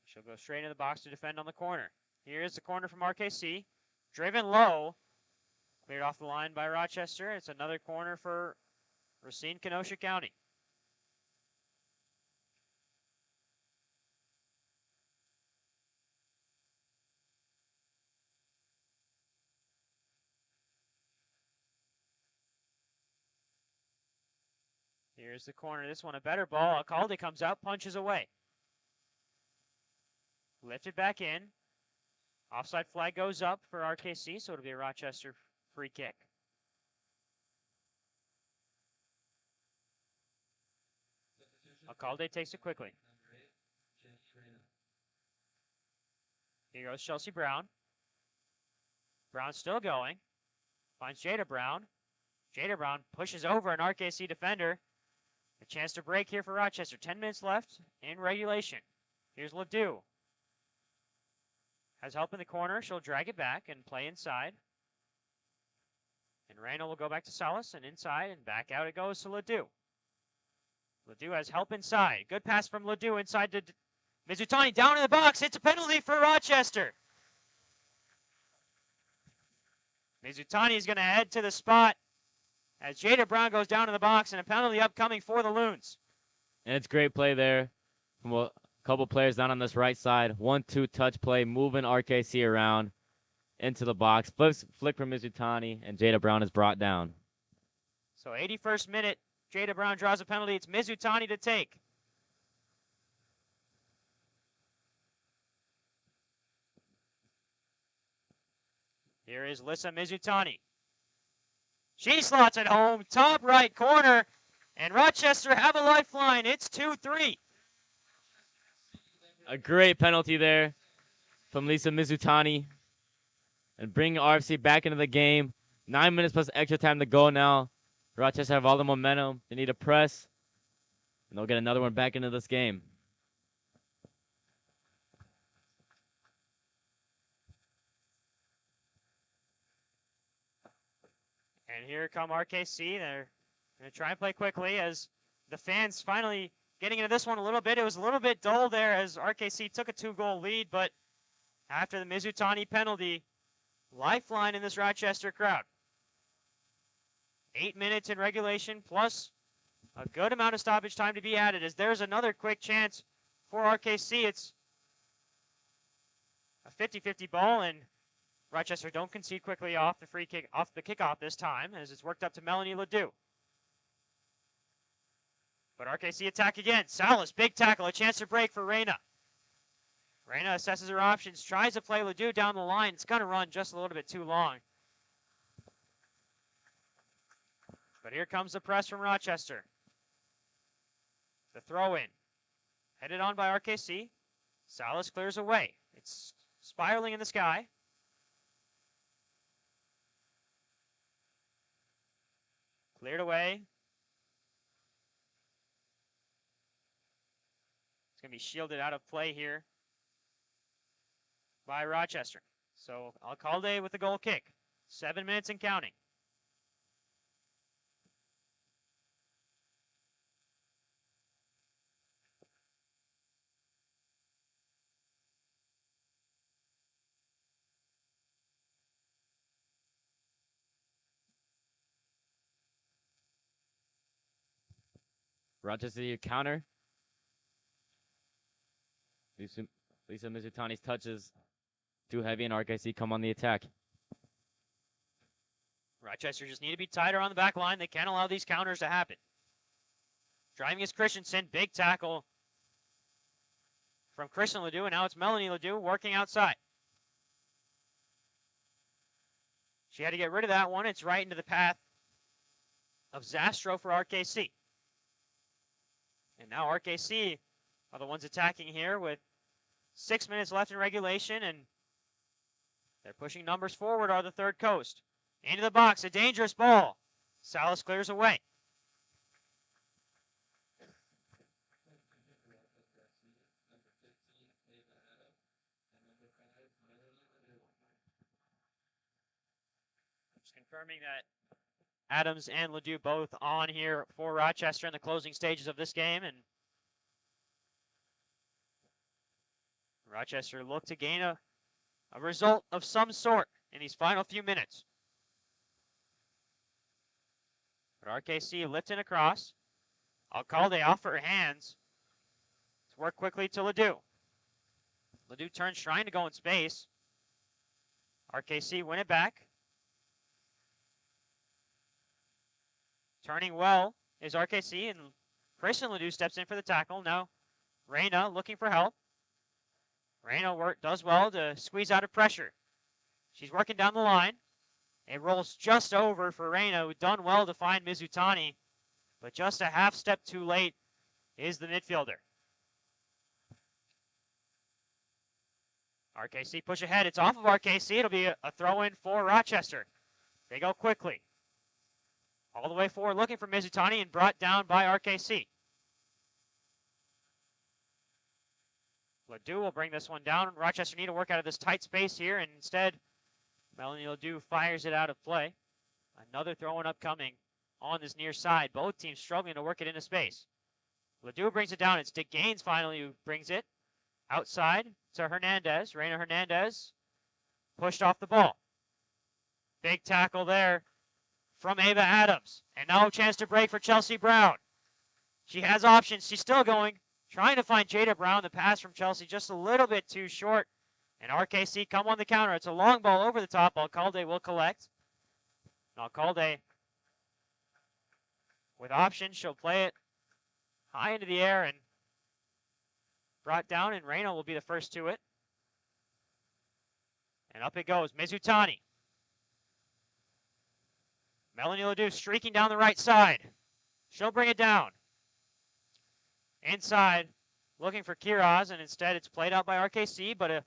She'll go straight into the box to defend on the corner. Here's the corner from RKC. Driven low. Cleared off the line by Rochester. It's another corner for Racine Kenosha County. Here's the corner. This one a better ball. Alcalde comes out, punches away. Lifted back in. Offside flag goes up for RKC, so it'll be a Rochester free kick. Alcalde takes it quickly. Here goes Chelsea Brown. Brown still going. Finds Jada Brown. Jada Brown pushes over an RKC defender. A chance to break here for Rochester. 10 minutes left in regulation. Here's Ledoux. Has help in the corner. She'll drag it back and play inside. And Reyna will go back to Salas and inside and back out it goes to Ledoux. Ledoux has help inside. Good pass from Ledoux inside to Mizutani. Down in the box. It's a penalty for Rochester. Mizutani is going to head to the spot as Jada Brown goes down in the box, and a penalty upcoming for the Loons. And it's great play there from a couple players down on this right side. 1-2 touch play, moving RKC around into the box. Flick from Mizutani, and Jada Brown is brought down. So 81st minute, Jada Brown draws a penalty. It's Mizutani to take. Here is Lissa Mizutani. She slots it home, top right corner, and Rochester have a lifeline. It's 2-3. A great penalty there from Lisa Mizutani. And bringing RFC back into the game. 9 minutes plus extra time to go now. Rochester have all the momentum. They need to press. And they'll get another one back into this game. And here come RKC. They're going to try and play quickly as the fans finally getting into this one a little bit. It was a little bit dull there as RKC took a 2-goal lead, but after the Mizutani penalty, lifeline in this Rochester crowd. 8 minutes in regulation plus a good amount of stoppage time to be added as there's another quick chance for RKC. It's a 50-50 ball, and Rochester don't concede quickly off the free kick, off the kickoff this time, as it's worked up to Melanie Ledoux. But RKC attack again. Salas, big tackle, a chance to break for Reyna. Reyna assesses her options, tries to play Ledoux down the line. It's going to run just a little bit too long. But here comes the press from Rochester. The throw in. Headed on by RKC. Salas clears away. It's spiraling in the sky. Cleared away. It's going to be shielded out of play here by Rochester. So Alcalde with the goal kick. 7 minutes and counting. Rochester counter. Lisa Mizutani's touches too heavy, and RKC come on the attack. Rochester just need to be tighter on the back line. They can't allow these counters to happen. Driving is Christensen. Big tackle from Kristen Ledoux, and now it's Melanie Ledoux working outside. She had to get rid of that one. It's right into the path of Zastro for RKC. And now RKC are the ones attacking here with 6 minutes left in regulation, and they're pushing numbers forward are the Third Coast. Into the box, a dangerous ball. Salas clears away. Just confirming that Adams and Ledoux both on here for Rochester in the closing stages of this game, and Rochester look to gain a result of some sort in these final few minutes. But RKC lifting across. Alcalde off her hands. To work quickly to Ledoux. Ledoux turns, trying to go in space. RKC win it back. Turning well is RKC, and Kristen Ledoux steps in for the tackle. Now Reyna looking for help. Reyna does well to squeeze out of pressure. She's working down the line. It rolls just over for Reyna, who done well to find Mizutani, but just a half step too late is the midfielder. RKC push ahead. It's off of RKC. It'll be a throw-in for Rochester. They go quickly. All the way forward looking for Mizutani and brought down by RKC. Ledoux will bring this one down. Rochester need to work out of this tight space here, and instead, Melanie Ledoux fires it out of play. Another throw-in upcoming on this near side. Both teams struggling to work it into space. Ledoux brings it down. It's Dick Gaines finally who brings it outside to Hernandez. Reyna Hernandez pushed off the ball. Big tackle there from Ava Adams. And now a chance to break for Chelsea Brown. She has options. She's still going. Trying to find Jada Brown. The pass from Chelsea just a little bit too short. And RKC come on the counter. It's a long ball over the top. Alcalde will collect. Alcalde with options. She'll play it high into the air and brought down. And Reyna will be the first to it. And up it goes. Mizutani. Melanie Ledoux streaking down the right side. She'll bring it down. Inside, looking for Kiraz, and instead it's played out by RKC, but a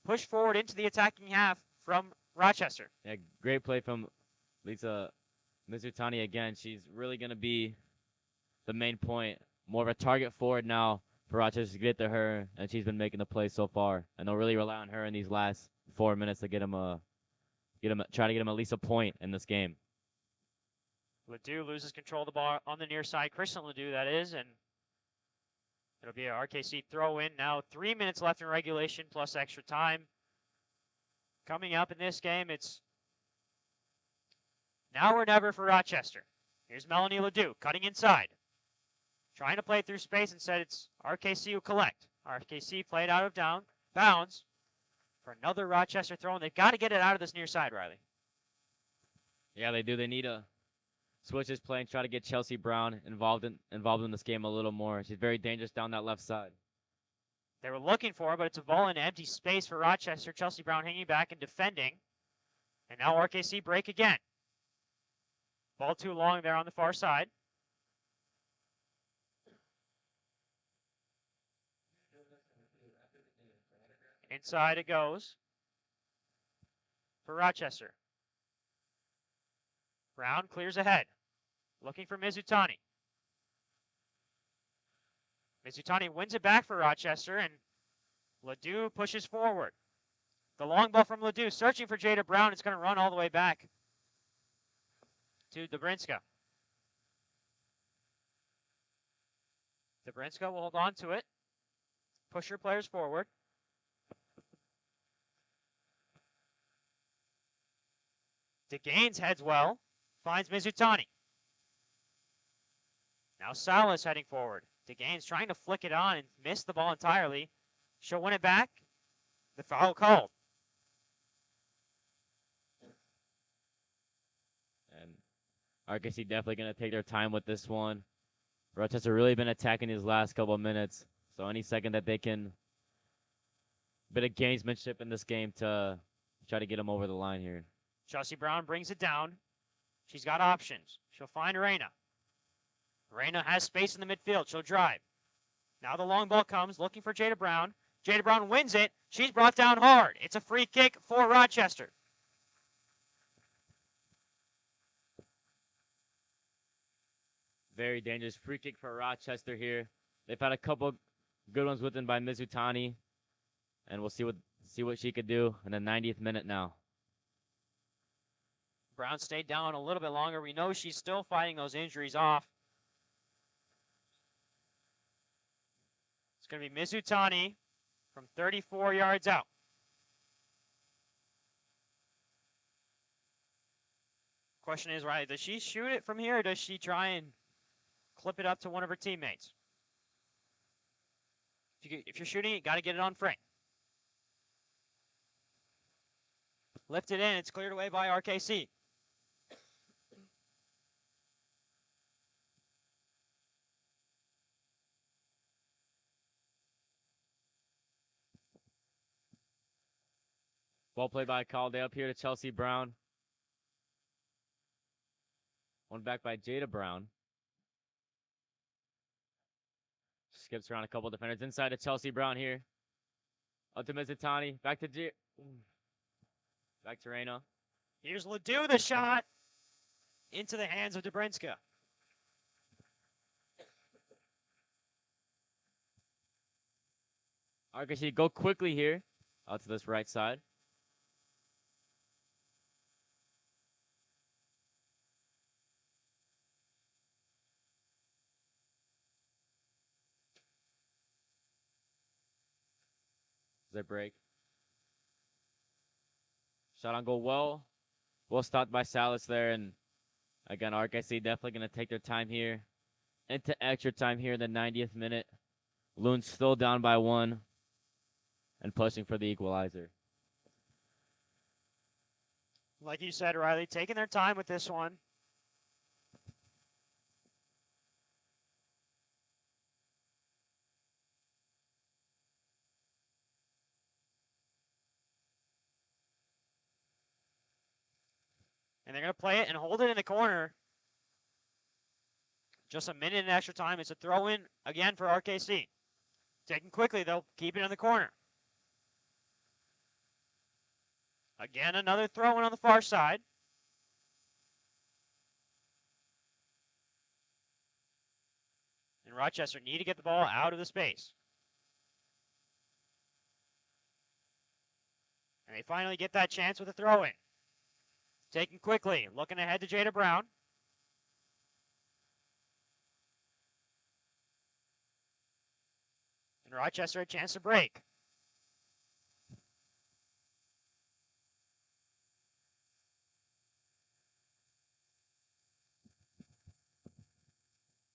push forward into the attacking half from Rochester. Yeah, great play from Lisa Mizutani again. She's really going to be the main point. More of a target forward now for Rochester to get to her, and she's been making the plays so far. And they'll really rely on her in these last 4 minutes to try to get him at least a point in this game. Ledoux loses control of the ball on the near side. Kristen Ledoux, that is, and it'll be an RKC throw-in. Now 3 minutes left in regulation plus extra time. Coming up in this game, it's now or never for Rochester. Here's Melanie Ledoux cutting inside. Trying to play through space. Instead, it's RKC who collect. RKC played out of bounds for another Rochester throw, and they've got to get it out of this near side, Riley. Yeah, they do. They need to switch his play and try to get Chelsea Brown involved in this game a little more. She's very dangerous down that left side. They were looking for her, but it's a ball in empty space for Rochester. Chelsea Brown hanging back and defending. And now RKC break again. Ball too long there on the far side. Inside it goes for Rochester. Brown clears ahead. Looking for Mizutani. Mizutani wins it back for Rochester, and Ledoux pushes forward. The long ball from Ledoux, searching for Jada Brown. It's going to run all the way back to Dobrinska. Dobrinska will hold on to it. Push her players forward. DeGaines heads well. Finds Mizutani. Now Salas heading forward. DeGain's trying to flick it on and miss the ball entirely. She'll win it back. The foul called. And RKC definitely going to take their time with this one. Rochester really been attacking these last couple of minutes. So any second that they can, bit of gamesmanship in this game to try to get them over the line here. Chelsea Brown brings it down. She's got options. She'll find Reyna. Reyna has space in the midfield. She'll drive. Now the long ball comes, looking for Jada Brown. Jada Brown wins it. She's brought down hard. It's a free kick for Rochester. Very dangerous free kick for Rochester here. They've had a couple good ones with them by Mizutani. And we'll see what she could do in the 90th minute now. Brown stayed down a little bit longer. We know she's still fighting those injuries off. It's going to be Mizutani from 34 yards out. Question is, Riley, does she shoot it from here or does she try and clip it up to one of her teammates? If you're shooting it, you got to get it on frame. Lift it in. It's cleared away by RKC. Ball played by Calde up here to Chelsea Brown. One back by Jada Brown. Skips around a couple defenders. Inside to Chelsea Brown here. Up to Mizutani. Back to Back to Reyna. Here's Ledoux, the shot. Into the hands of Dobrinska. RKC go quickly here. Out to this right side. They break. Shot on goal well stopped by Salas there, and again RKC definitely going to take their time here into extra time here in the 90th minute. Loon's still down by 1 and pushing for the equalizer. Like you said, Riley, taking their time with this one. And they're going to play it and hold it in the corner. Just a minute in extra time. It's a throw-in again for RKC. Taken quickly, they'll keep it in the corner. Again, another throw-in on the far side. And Rochester need to get the ball out of the space. And they finally get that chance with a throw-in. Taken quickly, looking ahead to Jada Brown. And Rochester a chance to break.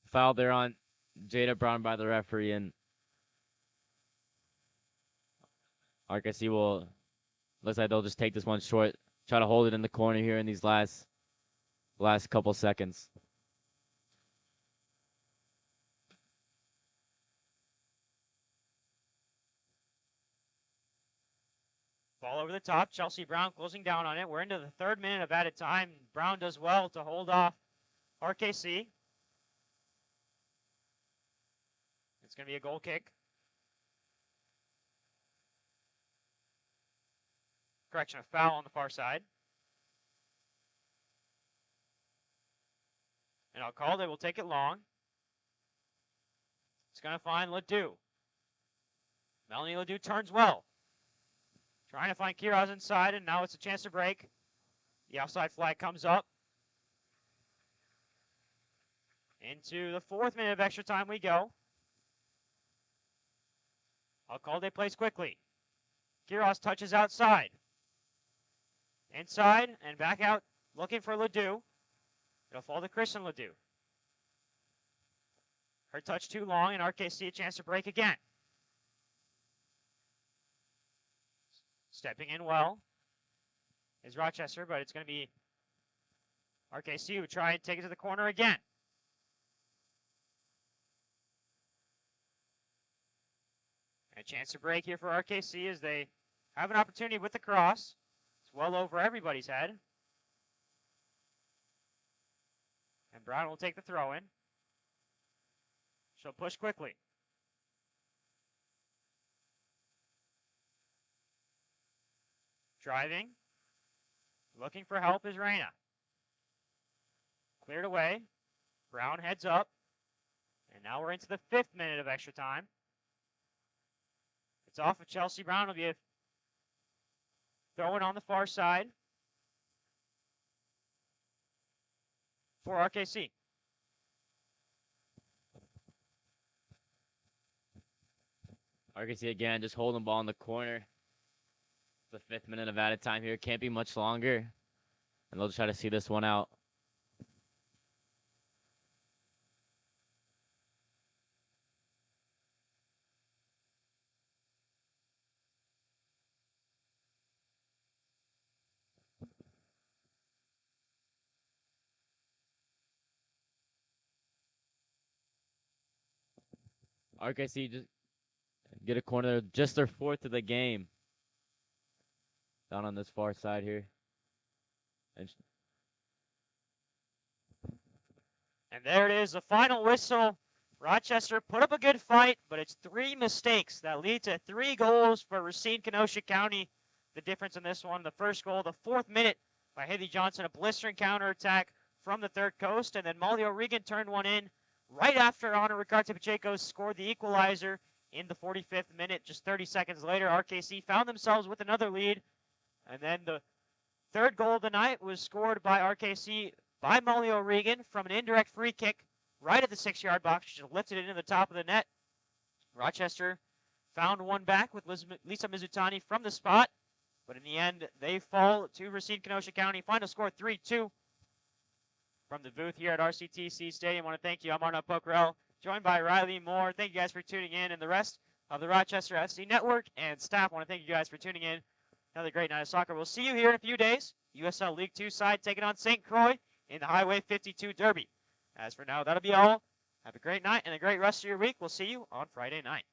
Foul there on Jada Brown by the referee, and RKC looks like they'll just take this one short. Try to hold it in the corner here in these last couple seconds. Ball over the top. Chelsea Brown closing down on it. We're into the 3rd minute of added time. Brown does well to hold off RKC. It's going to be a goal kick. Correction, a foul on the far side. And Alcalde will take it long. It's going to find Ledoux. Melanie Ledoux turns well. Trying to find Quiroz inside, and now it's a chance to break. The offside flag comes up. Into the 4th minute of extra time we go. Alcalde plays quickly. Quiroz touches outside. Inside and back out, looking for Ledoux. It'll fall to Christian Ledoux. Her touch too long, and RKC a chance to break again. Stepping in well is Rochester, but it's going to be RKC who try and take it to the corner again. A chance to break here for RKC as they have an opportunity with the cross. It's well over everybody's head. And Brown will take the throw in. She'll push quickly. Driving. Looking for help is Reyna. Cleared away. Brown heads up. And now we're into the 5th minute of extra time. It's off of Chelsea. Brown will be throwing on the far side for RKC. RKC again, just holding the ball in the corner. The 5th minute of added time here. Can't be much longer. And they'll just try to see this one out. RKC just get a corner, just their 4th of the game. Down on this far side here. And there it is, the final whistle. Rochester put up a good fight, but it's 3 mistakes that lead to 3 goals for Racine Kenosha County. The difference in this one, the first goal, the 4th minute by Haley Johnson, a blistering counterattack from the Third Coast, and then Molly O'Regan turned one in right after Ana Ricarte Pacheco scored the equalizer in the 45th minute. Just 30 seconds later, RKC found themselves with another lead. And then the 3rd goal of the night was scored by RKC by Molly O'Regan from an indirect free kick right at the 6-yard box. She just lifted it into the top of the net. Rochester found one back with Lisa Mizutani from the spot. But in the end, they fall to Racine Kenosha County. Final score 3-2. From the booth here at RCTC Stadium, I want to thank you. I'm Arnaud Pocarel, joined by Riley Moore. Thank you guys for tuning in, and the rest of the Rochester FC Network and staff. I want to thank you guys for tuning in. Another great night of soccer. We'll see you here in a few days. USL League 2 side taking on St. Croix in the Highway 52 Derby. As for now, that'll be all. Have a great night and a great rest of your week. We'll see you on Friday night.